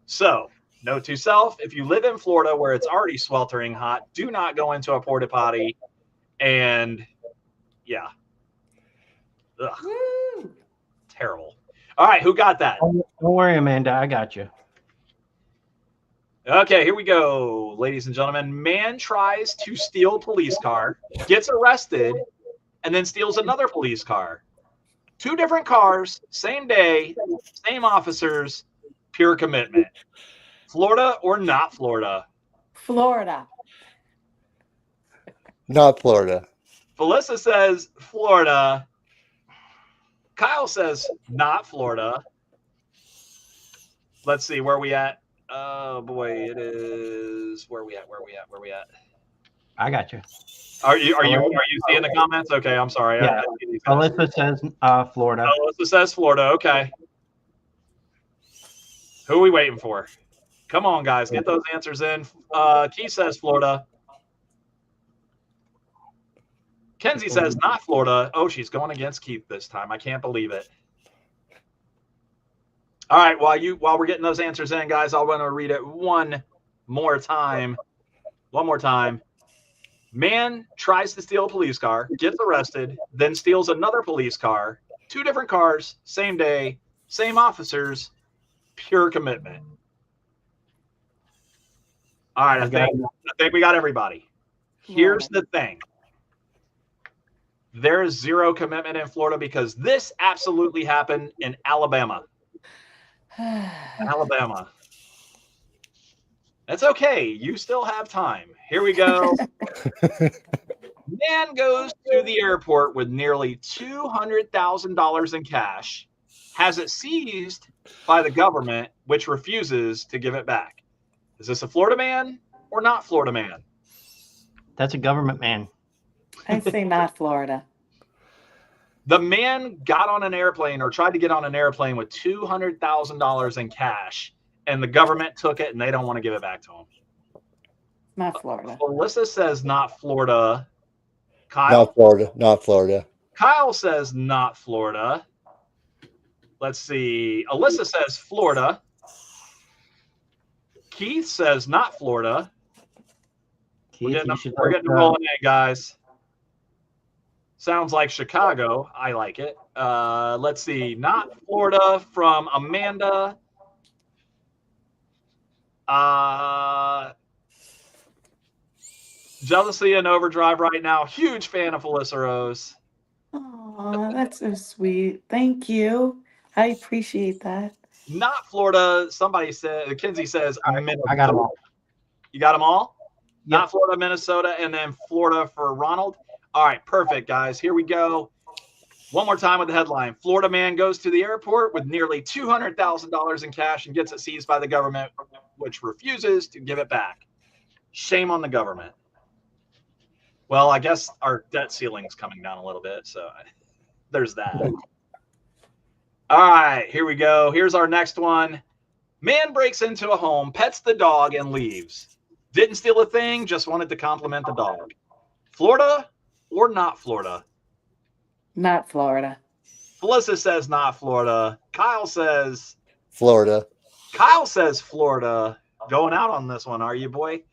So, note to self, if you live in Florida where it's already sweltering hot, do not go into a porta potty. And, yeah. Ugh. Woo. Terrible. All right, who got that? Don't worry, Amanda. I got you. Okay, here we go, ladies and gentlemen. Man tries to steal police car, gets arrested, and then steals another police car. 2 different cars, same day, same officers, pure commitment. Florida or not Florida? Florida. Not Florida. Felissa says Florida. Kyle says not Florida. Let's see, where we at? Oh boy, it is where we at? I got you. Are you seeing the comments? Okay, I'm sorry. Yeah. Alyssa says Florida. Alyssa says Florida. Okay. Who are we waiting for? Come on, guys, get those answers in. Keith says Florida. Kenzie says not Florida. Oh, she's going against Keith this time. I can't believe it. All right, while we're getting those answers in, guys, I want to read it one more time. One more time. Man tries to steal a police car, gets arrested, then steals another police car. 2 different cars, same day, same officers, pure commitment. All right, I think we got everybody. Here's the thing. There's 0 commitment in Florida because this absolutely happened in Alabama. Alabama. That's okay. You still have time. Here we go. Man goes to the airport with nearly $200,000 in cash, has it seized by the government, which refuses to give it back. Is this a Florida man or not Florida man? That's a government man. I say not Florida. The man got on an airplane or tried to get on an airplane with $200,000 in cash, and the government took it, and they don't want to give it back to him. Not Florida. Alyssa says not Florida. Kyle? Not Florida. Not Florida. Kyle says not Florida. Let's see. Alyssa says Florida. Keith says not Florida. Keith, We're getting rolling in, guys. Sounds like Chicago. I like it. Let's see. Not Florida from Amanda. Jealousy and overdrive right now. Huge fan of Felissa Rose. Oh, that's so sweet. Thank you. I appreciate that. Not Florida. Somebody said, Kinsey says, I got them all. You got them all? Yep. Not Florida, Minnesota, and then Florida for Ronald. All right, perfect, guys. Here we go. One more time with the headline. Florida man goes to the airport with nearly $200,000 in cash and gets it seized by the government, which refuses to give it back. Shame on the government. Well, I guess our debt ceiling's coming down a little bit, so there's that. All right, here we go. Here's our next one. Man breaks into a home, pets the dog, and leaves. Didn't steal a thing, just wanted to compliment the dog. Florida or not Florida? Not Florida. Felissa says not Florida. Kyle says Florida. Kyle says Florida. Going out on this one, are you, boy?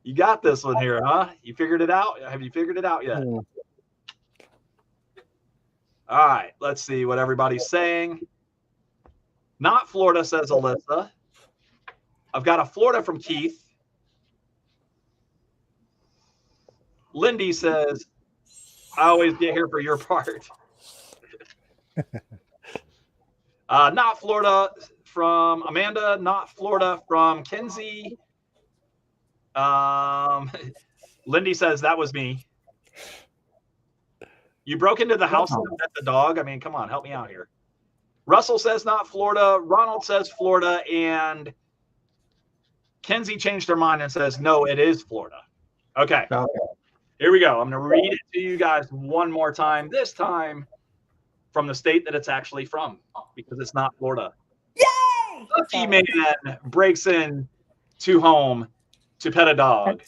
You got this one here, huh? You figured it out? Have you figured it out yet? All right, let's see what everybody's saying. Not Florida, says Alyssa. I've got a Florida from Keith. Lindy says, I always get here for your part. Not Florida from Amanda. Not Florida from Kenzie. Lindy says, that was me. You broke into the house and pet the dog? I mean, come on, help me out here. Russell says not Florida. Ronald says Florida. And Kenzie changed her mind and says, no, it is Florida. Okay. Here we go. I'm going to read it to you guys one more time. This time from the state that it's actually from, because it's not Florida. Yay! Lucky man breaks in to home to pet a dog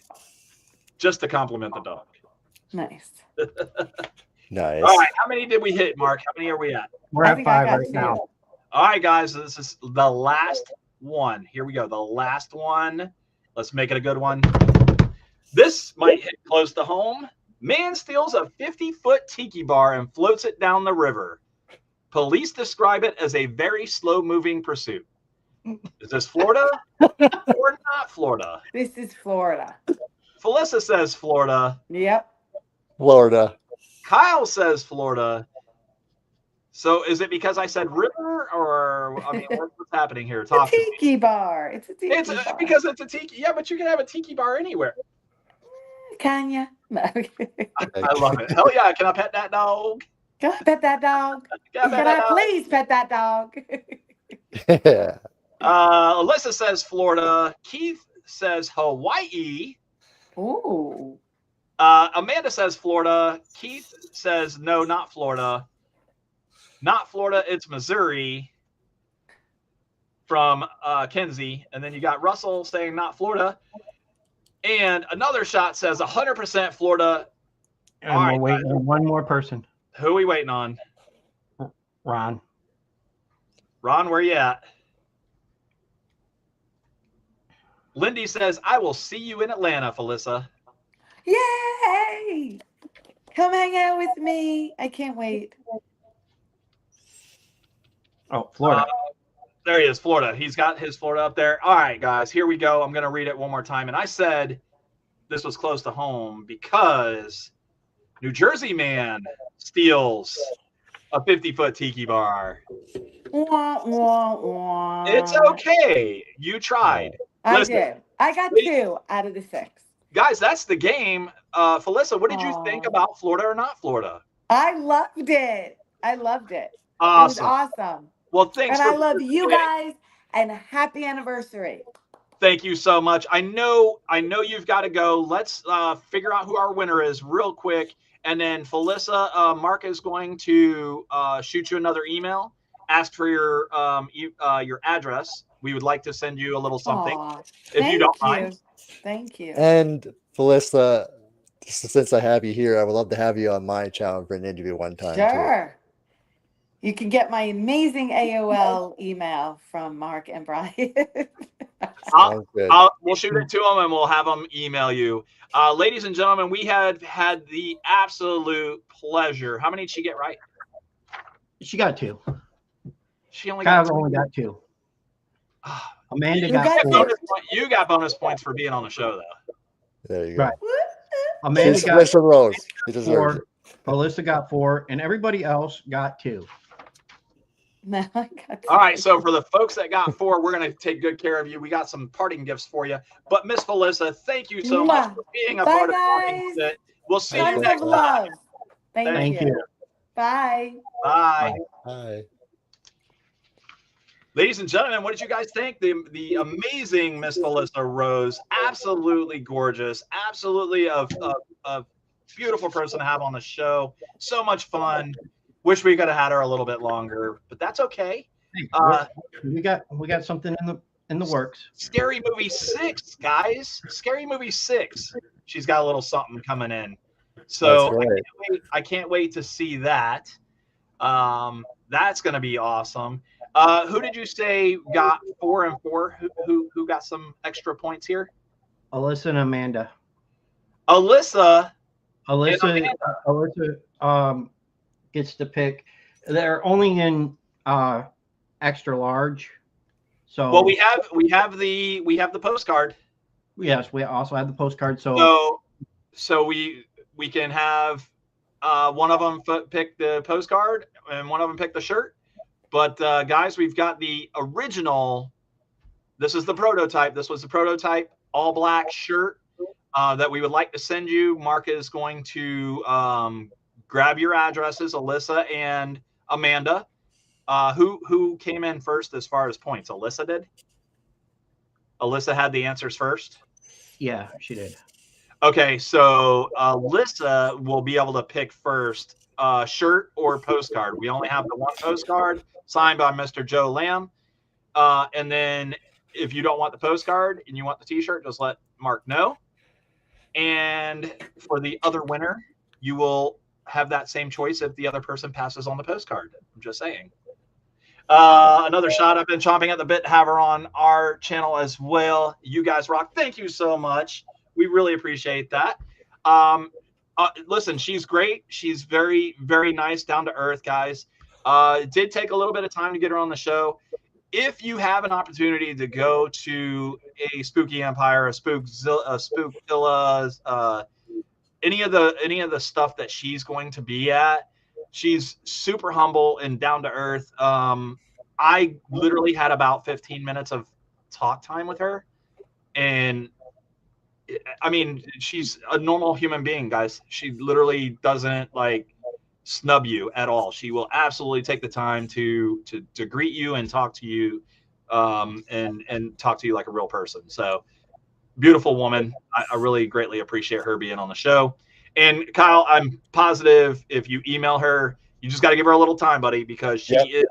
just to compliment the dog. Nice. Nice. All right. How many did we hit, Mark? How many are we at? We're at 5 right now. All right, guys. This is the last one. Here we go. The last one. Let's make it a good one. This might hit close to home. Man steals a 50-foot tiki bar and floats it down the river. Police describe it as a very slow-moving pursuit. Is this Florida or not Florida? This is Florida. Felissa says Florida. Yep. Florida. Kyle says Florida. So is it because I said river, or I mean, what's happening here? It's a tiki bar. It's a tiki bar. Because it's a tiki. Yeah, but you can have a tiki bar anywhere. Can you? No. I love it. Hell yeah. Can I pet that dog? Can I pet that dog? Can I please pet that dog? Yeah. Alyssa says Florida. Keith says Hawaii. Ooh. Amanda says Florida. Keith says no, not Florida. Not Florida, it's Missouri from Kenzie. And then you got Russell saying not Florida. And another shot says 100% Florida. And we're waiting on one more person. Who are we waiting on? Ron. Ron, where you at? Lindy says, I will see you in Atlanta, Felissa. Yay! Come hang out with me. I can't wait. Oh, Florida. There he is, Florida. He's got his Florida up there. All right, guys, here we go. I'm going to read it one more time. And I said this was close to home because New Jersey man steals a 50-foot tiki bar. Wah, wah, wah. It's okay. You tried. I Listen, did. I got 2 out of the 6. Guys, that's the game. Felissa, what did you think about Florida or not Florida? I loved it. I loved it. Awesome. It was awesome. Well, thanks. And I love you guys, and happy anniversary. Thank you so much. I know you've got to go. Let's figure out who our winner is real quick. And then Felissa, Mark is going to shoot you another email. Ask for your address. We would like to send you a little something. Aw, if you don't mind. Thank you. And Felissa, since I have you here, I would love to have you on my channel for an interview one time. Sure. Too. You can get my amazing AOL email from Mark and Brian. We'll shoot it to them and we'll have them email you. Ladies and gentlemen, we have had the absolute pleasure. How many did she get right? She got 2. She only got 2. Only got 2. Amanda got 4. You got bonus points for being on the show, though. There you go. Right. Amanda got Mr. Rose. You deserve 4. it. Felissa got 4, and everybody else got 2. No, I got 2. All right, so for the folks that got 4, we're going to take good care of you. We got some parting gifts for you. But Miss Felissa, thank you so much for being a part of Talking Shttt. We'll see you next time. Thank you. Bye. Bye. Bye. Ladies and gentlemen, what did you guys think? The amazing Miss Felissa Rose, absolutely gorgeous, absolutely a beautiful person to have on the show. So much fun. Wish we could have had her a little bit longer, but that's okay. We got something in the works. Scary Movie 6, guys. Scary Movie 6. She's got a little something coming in. So right. I can't wait to see that. That's going to be awesome. Who did you say got 4 and 4? Who got some extra points here? Alyssa and Amanda. Alyssa gets to pick. They're only in extra large. So well, we have the postcard. Yes, we also have the postcard. So we can have one of them pick the postcard and one of them pick the shirt. But guys, we've got the original. This is the prototype. This was the prototype all black shirt that we would like to send you. Mark is going to grab your addresses, Alyssa and Amanda. Who came in first as far as points? Alyssa did. Alyssa had the answers first. Yeah, she did. Okay, so Alyssa will be able to pick first shirt or postcard. We only have the one postcard signed by Mr. Joe Lamb. And then if you don't want the postcard and you want the t-shirt, just let Mark know. And for the other winner, you will have that same choice if the other person passes on the postcard. I'm just saying. Another shot. I've been chomping at the bit to have her on our channel as well. You guys rock. Thank you so much. We really appreciate that. Listen, she's great. She's very, very nice, down to earth, guys. It did take a little bit of time to get her on the show. If you have an opportunity to go to a Spooky Empire, a Spookzilla, any of the stuff that she's going to be at, she's super humble and down to earth. I literally had about 15 minutes of talk time with her, and I mean, she's a normal human being, guys. She literally doesn't snub you at all. She will absolutely take the time to greet you and talk to you, and talk to you like a real person. So beautiful woman. I really greatly appreciate her being on the show. And Kyle, I'm positive if you email her, you just got to give her a little time, buddy, because she is.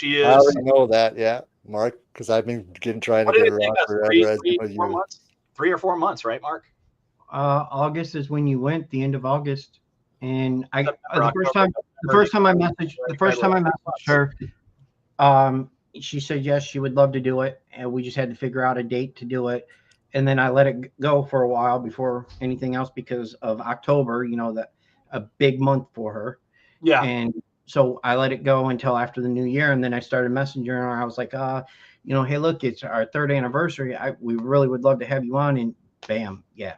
I already know that, yeah, Mark, because I've been trying to What did get it her take on us? forever. As 4 months? 3 or 4 months, right, Mark? August is when you went, the end of August, and September, the first time I messaged her, she said yes, she would love to do it, and we just had to figure out a date to do it. And then I let it go for a while before anything else because of October, a big month for her. Yeah. And so I let it go until after the new year, and then I started messaging her. I was like, hey, look, it's our 3rd anniversary. We really would love to have you on. And bam, yeah.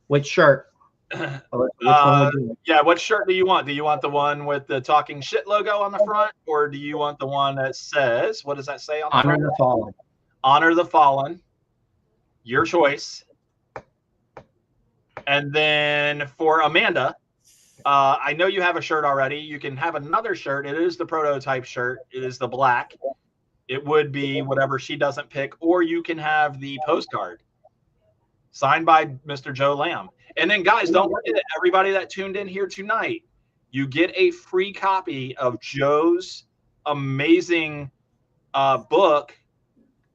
Which shirt? Which one would you like? Yeah, what shirt do you want? Do you want the one with the Talking Shit logo on the front, or do you want the one that says, what does that say on the front? Honor the Fallen. Honor the Fallen. Your choice. And then for Amanda, I know you have a shirt already. You can have another shirt. It is the prototype shirt. It is the black. It would be whatever she doesn't pick, or you can have the postcard signed by Mr. Joe Lamb. And then, guys, don't forget, everybody that tuned in here tonight, you get a free copy of Joe's amazing book,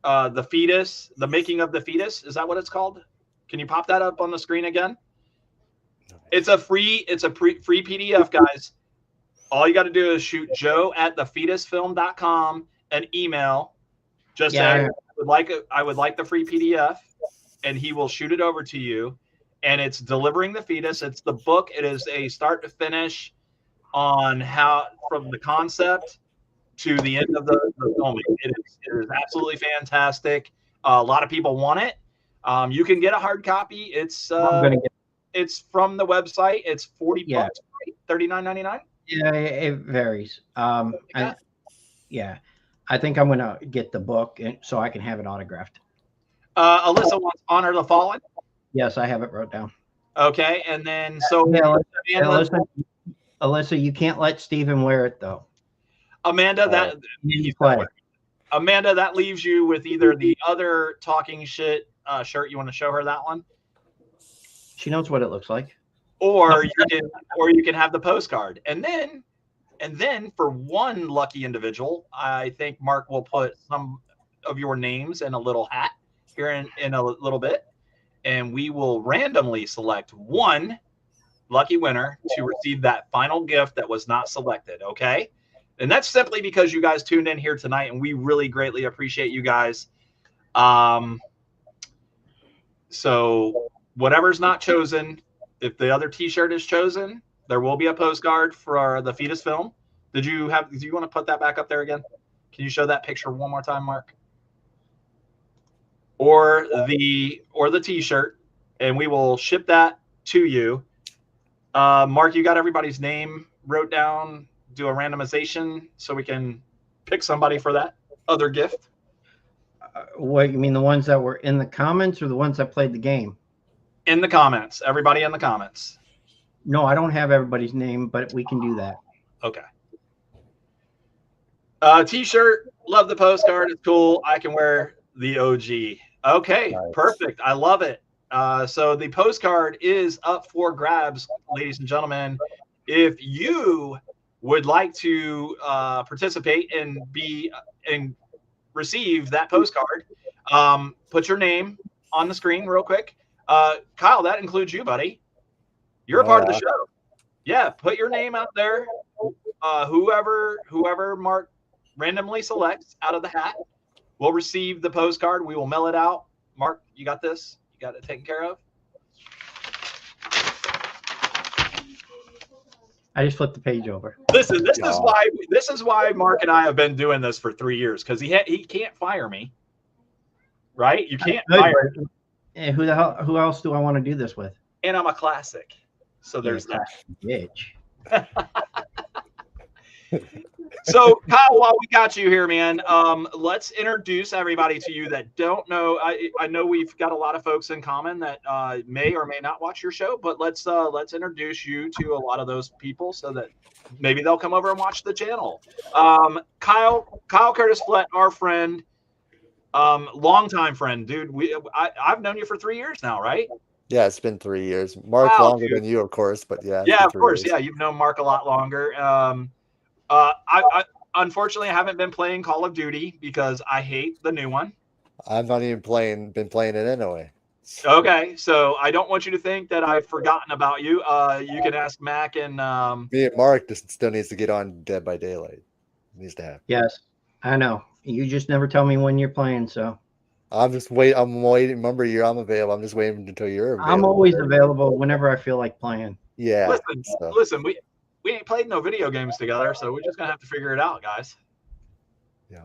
The Fetus, The Making of the Fetus. Is that what it's called? Can you pop that up on the screen again? It's a free PDF, guys. All you got to do is shoot joe@thefetusfilm.com an email. Just say, I would like the free PDF, and he will shoot it over to you. And it's Delivering the Fetus. It's the book. It is a start to finish on how, from the concept to the end of the filming. It is absolutely fantastic. A lot of people want it. You can get a hard copy. It's it's from the website. It's $40, right? $39.99. Yeah, it varies. I think I'm gonna get the book so I can have it autographed. Alyssa wants Honor the Fallen. Yes, I have it wrote down. Okay, and then so Alyssa, you can't let Steven wear it though. Amanda, that leaves you with either the other Talking Shit shirt. You want to show her that one? She knows what it looks like. Or you can have the postcard. And then for one lucky individual, I think Mark will put some of your names in a little hat here in a little bit. And we will randomly select one lucky winner to receive that final gift that was not selected. Okay. And that's simply because you guys tuned in here tonight, and we really greatly appreciate you guys. So whatever's not chosen, if the other T-shirt is chosen, there will be a postcard for the Fetus film. Do you want to put that back up there again? Can you show that picture one more time, Mark? Or the T-shirt, and we will ship that to you. Mark, you got everybody's name wrote down. Do a randomization so we can pick somebody for that other gift. What, you mean the ones that were in the comments or the ones that played the game? In the comments. Everybody in the comments. No, I don't have everybody's name, but we can do that. Okay. T-shirt. Love the postcard. It's cool. I can wear the OG. Okay, nice. Perfect. I love it. So the postcard is up for grabs, ladies and gentlemen. If you would like to participate and receive that postcard, put your name on the screen real quick. Kyle, that includes you, buddy. You're a part of the show. Yeah, put your name out there. Whoever Mark randomly selects out of the hat will receive the postcard. We will mail it out. Mark, you got this? You got it taken care of? I just flipped the page over. This is why Mark and I have been doing this for 3 years, because he can't fire me, right? You can't fire me. And who else do I want to do this with? And I'm a classic, so there's that. Bitch. So Kyle, while we got you here, man, let's introduce everybody to you that don't know. I know we've got a lot of folks in common that may or may not watch your show, but let's introduce you to a lot of those people so that maybe they'll come over and watch the channel. Kyle Curtis Flett, our friend, longtime friend, dude. I've known you for 3 years now, right? Yeah, it's been 3 years. Mark Wow, longer dude. than you, of course, but yeah. Yeah, of 3 course. years. Yeah, you've known Mark a lot longer. I unfortunately I haven't been playing Call of Duty because I hate the new one. I'm not even been playing it anyway. Okay, so I don't want you to think that I've forgotten about you. You can ask Mac and Me and Mark still needs to get on Dead by Daylight. Needs to happen. Yes, I know. You just never tell me when you're playing, so I'm waiting. Remember, I'm available. I'm just waiting until you're available. I'm always available whenever I feel like playing. Yeah. Listen, we ain't played no video games together, so we're just gonna have to figure it out, guys. Yeah.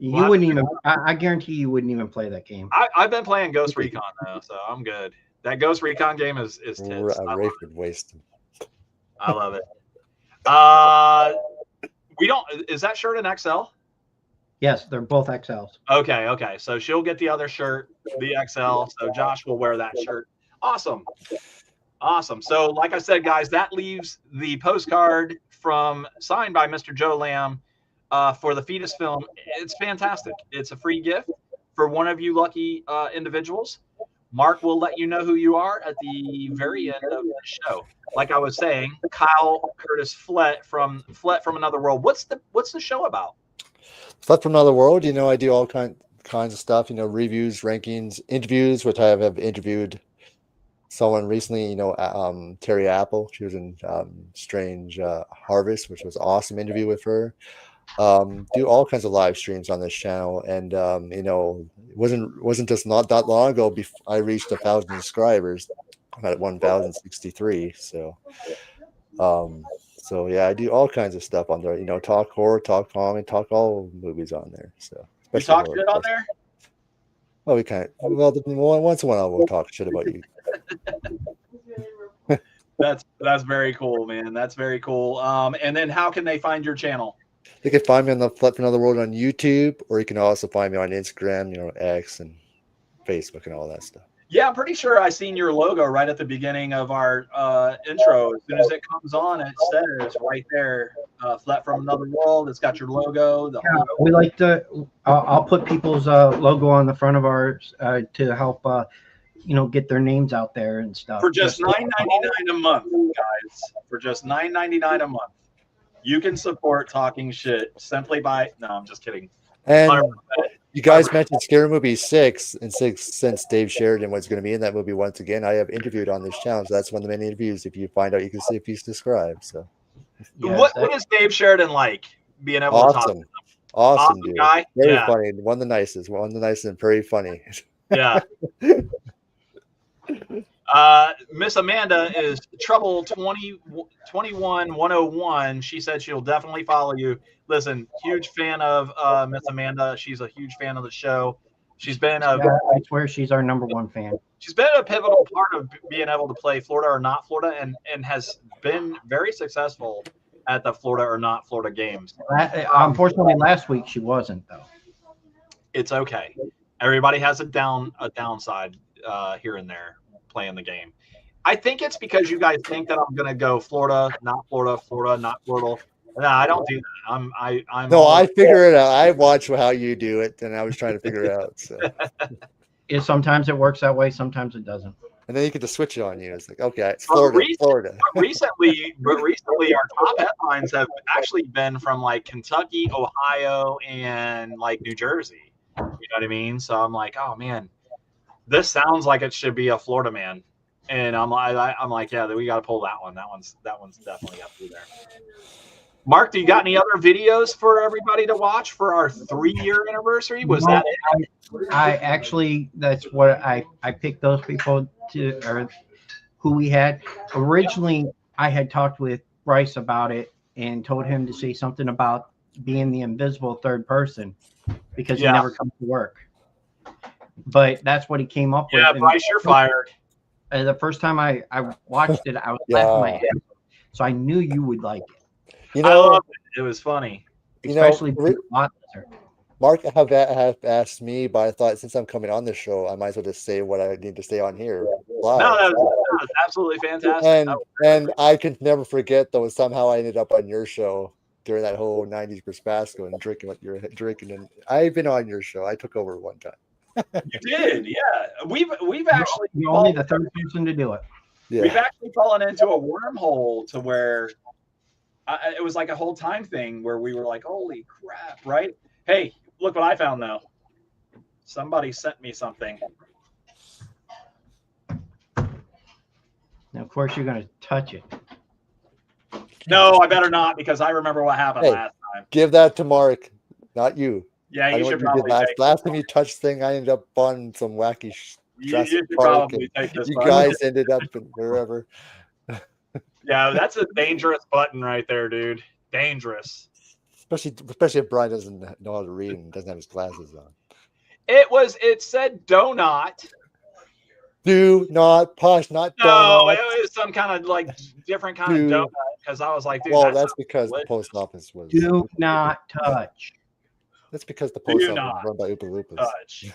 You wouldn't even. I guarantee you wouldn't even play that game. I've been playing Ghost Recon though, so I'm good. That Ghost Recon game is tits. Rayford wasted. I love it. We don't. Is that shirt an XL? Yes, they're both XLs. Okay. So she'll get the other shirt, the XL. So Josh will wear that shirt. Awesome. So, like I said, guys, that leaves the postcard signed by Mr. Joe Lamb for the Fetus film. It's fantastic. It's a free gift for one of you lucky individuals. Mark will let you know who you are at the very end of the show. Like I was saying, Kyle Curtis Flett from Another World. What's the show about? Flett from Another World. I do all kinds of stuff. Reviews, rankings, interviews, which I have interviewed someone recently. Terry Apple. She was in Strange Harvest, which was an awesome interview with her. Do all kinds of live streams on this channel, and it wasn't just not that long ago I reached 1,000 subscribers. I'm at 1,063. So yeah, I do all kinds of stuff on there. Talk horror, talk comedy, talk all movies on there. So you talk shit on there? Well, we can't. Well, once in a while we'll talk shit about you. That's very cool, man. That's very cool. And then how can they find your channel? You can find me on the Flett from Another World on YouTube, or you can also find me on Instagram, X and Facebook and all that stuff. Yeah, I'm pretty sure I seen your logo right at the beginning of our intro. As soon as it comes on, it says right there, Flett from Another World. It's got your logo. We like to. I'll put people's logo on the front of ours to help, get their names out there and stuff. For just $9.99 a month, guys. For just $9.99 a month, you can support Talking Shit simply by. No, I'm just kidding. And 100%. you guys mentioned Scary Movie 6, and since Dave Sheridan was going to be in that movie once again, I have interviewed on this channel. So that's one of the many interviews. If you find out, you can see if he's described. So, what is Dave Sheridan like? Being able to talk to him? Awesome dude. Guy. Very funny. One of the nicest and very funny. Yeah. Miss Amanda is Trouble 21101. She said she'll definitely follow you. Listen, huge fan of Miss Amanda. She's a huge fan of the show. She's been I swear she's our #1 fan. She's been a pivotal part of being able to play Florida or Not Florida, and has been very successful at the Florida or Not Florida games. Unfortunately, last week she wasn't though. It's okay. Everybody has a downside here and there playing the game. I think it's because you guys think that I'm going to go Florida, not Florida, Florida, not Florida. No, I don't do that. I figure it out. I watch how you do it, and I was trying to figure it out. So. Sometimes it works that way, sometimes it doesn't. And then you get to switch it on you. It's like, okay, it's Florida, Florida. Recently, our top headlines have actually been from like Kentucky, Ohio, and like New Jersey. You know what I mean? So I'm like, oh man, this sounds like it should be a Florida man. And I'm like, yeah, we got to pull that one. That one's definitely up through there. Mark, do you got any other videos for everybody to watch for our 3-year anniversary? Was that it? I actually, that's what I picked those people or who we had. Originally, I had talked with Bryce about it and told him to say something about being the invisible third person because he never comes to work. But that's what he came up with. Yeah, Bryce, you're fired. The first time I watched it, I was laughing my head off. So I knew you would like it. I loved it. It was funny. Especially Mark have asked me, but I thought since I'm coming on this show, I might as well just say what I need to say on here. Live. No, that was absolutely fantastic. And I can never forget, though, somehow I ended up on your show during that whole 90s Perspasco and drinking what you're drinking. And I've been on your show. I took over one time. You did, yeah. We've actually You're only the third person to do it. Yeah. We've actually fallen into a wormhole to where it was like a whole time thing where we were like, holy crap, right? Hey, look what I found though. Somebody sent me something. Now, of course, you're going to touch it. No, I better not because I remember what happened last time. Give that to Mark, not you. Yeah, you should probably last time you touched thing, I ended up on some wacky Jurassic should Park. probably take this You button. guys ended up in wherever. Yeah, that's a dangerous button right there, dude. Dangerous. Especially if Brian doesn't know how to read and doesn't have his glasses on. It said donut. Do not push, not No, donut. it was some kind of like different kind of donut because I was like, dude. Well, that's because the post office was. Do not touch. That's because the post office was run by Oompa Loompas. Touch.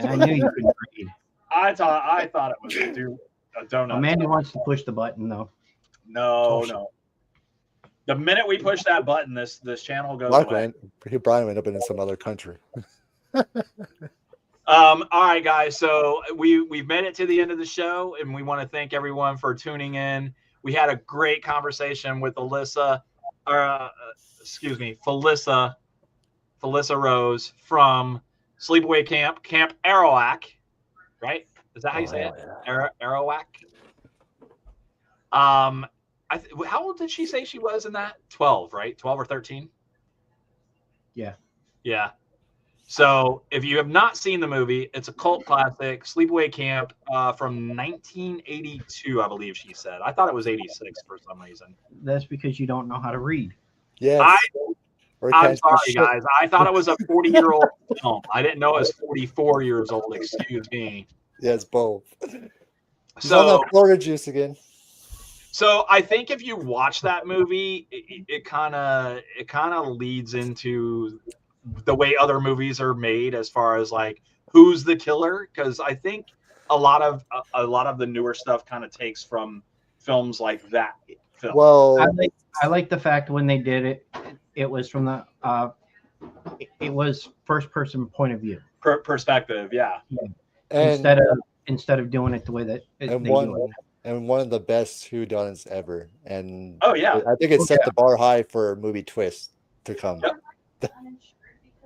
I knew you couldn't read. I thought it was a donut. Amanda wants to push the button though. No. The minute we push that button, this channel goes away. Brian went up in some other country. All right, guys. So we've made it to the end of the show, and we want to thank everyone for tuning in. We had a great conversation with Felissa Rose from Sleepaway Camp, Camp Arawak, right? Is that how you say it? Arawak. How old did she say she was in that? 12, right? 12 or 13? Yeah. Yeah. So if you have not seen the movie, it's a cult classic, Sleepaway Camp from 1982, I believe she said. I thought it was 86 for some reason. That's because you don't know how to read. Yes. I'm sorry, guys. I thought it was a 40-year-old film. I didn't know it was 44 years old. Excuse me. Yeah, it's both. So Florida juice again. So I think if you watch that movie, it kind of leads into the way other movies are made as far as like who's the killer, because I think a lot of the newer stuff kind of takes from films like that film. Well, I like the fact when they did it, it was from the it was first person point of view perspective, yeah. And instead of doing it the way that they do it. And one of the best whodunits ever. And oh yeah, I think it set the bar high for a movie twist to come. Yep.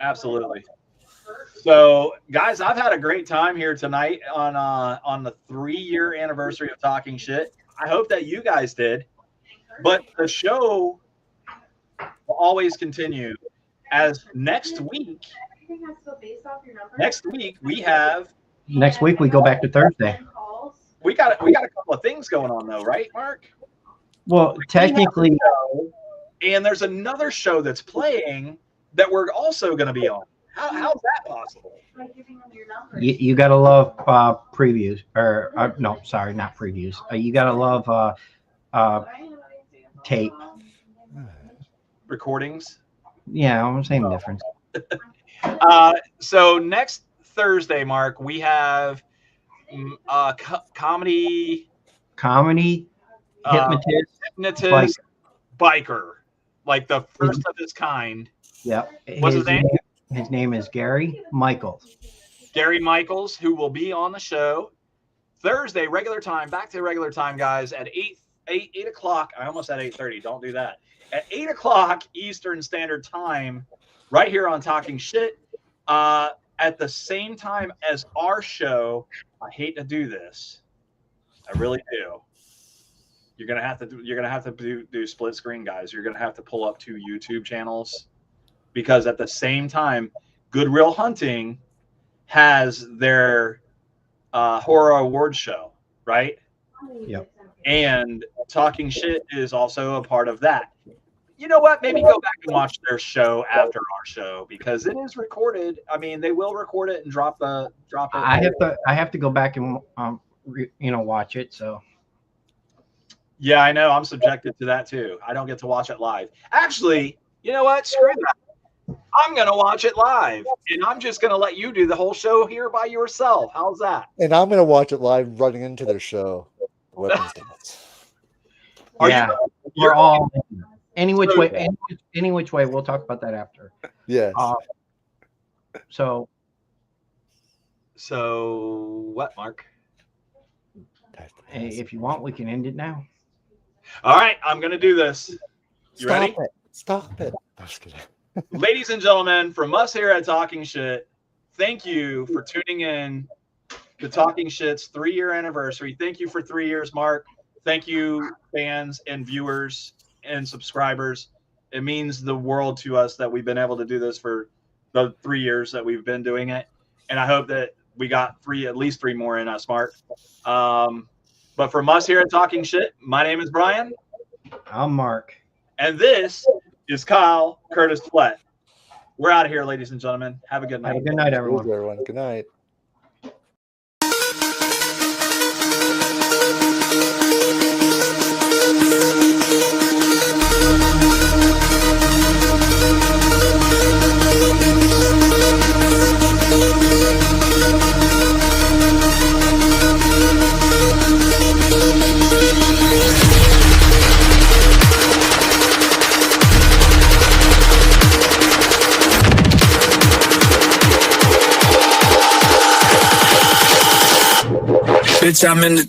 Absolutely. So, guys, I've had a great time here tonight on the 3-year anniversary of Talking Shit. I hope that you guys did. But the show will always continue. As next week we have. Next week we go back to Thursday. We got a couple of things going on though, right, Mark? Well, technically, and there's another show that's playing that we're also going to be on. How's that possible? You gotta love previews, or no, sorry, not previews. You gotta love tape recordings. Yeah, I'm saying the difference. So next Thursday, Mark, we have comedy hypnotist biker, like the first of its kind. Yeah. What's his name? His name is Gary Michaels. Gary Michaels, who will be on the show Thursday, regular time, back to regular time, guys, at 8 o'clock. I almost said 8:30. Don't do that. At 8 o'clock Eastern Standard Time, right here on Talking Shit. At the same time as our show. I hate to do this. I really do. You're gonna have to do split screen, guys. You're gonna have to pull up 2 YouTube channels, because at the same time, Good Real Hunting has their horror awards show, right? Yep. And Talking Shit is also a part of that. You know what? Maybe go back and watch their show after our show, because it is recorded. I mean, they will record it and drop it. I have to go back and watch it. So. Yeah, I know. I'm subjected to that too. I don't get to watch it live. Actually, you know what? Screw that. I'm gonna watch it live, and I'm just gonna let you do the whole show here by yourself. How's that? And I'm gonna watch it live, running into their show. Weapons dance. You're all. Any which way, we'll talk about that after. Yes. So So what, Mark? Hey, if you want, we can end it now. All right, I'm going to do this. You Stop ready? it. Stop it. I'm just kidding. Ladies and gentlemen, from us here at Talking Shit, thank you for tuning in to Talking Shit's 3-year anniversary. Thank you for 3 years, Mark. Thank you, fans and viewers and subscribers. It means the world to us that we've been able to do this for the 3 years that we've been doing it. And I hope that we got at least three more in us, Mark. But from us here at Talking Shit, my name is Brian. I'm Mark. And this is Kyle Curtis Flett. We're out of here, ladies and gentlemen. Have a good night. Have a good night, everyone. Good night. Bitch, I'm in the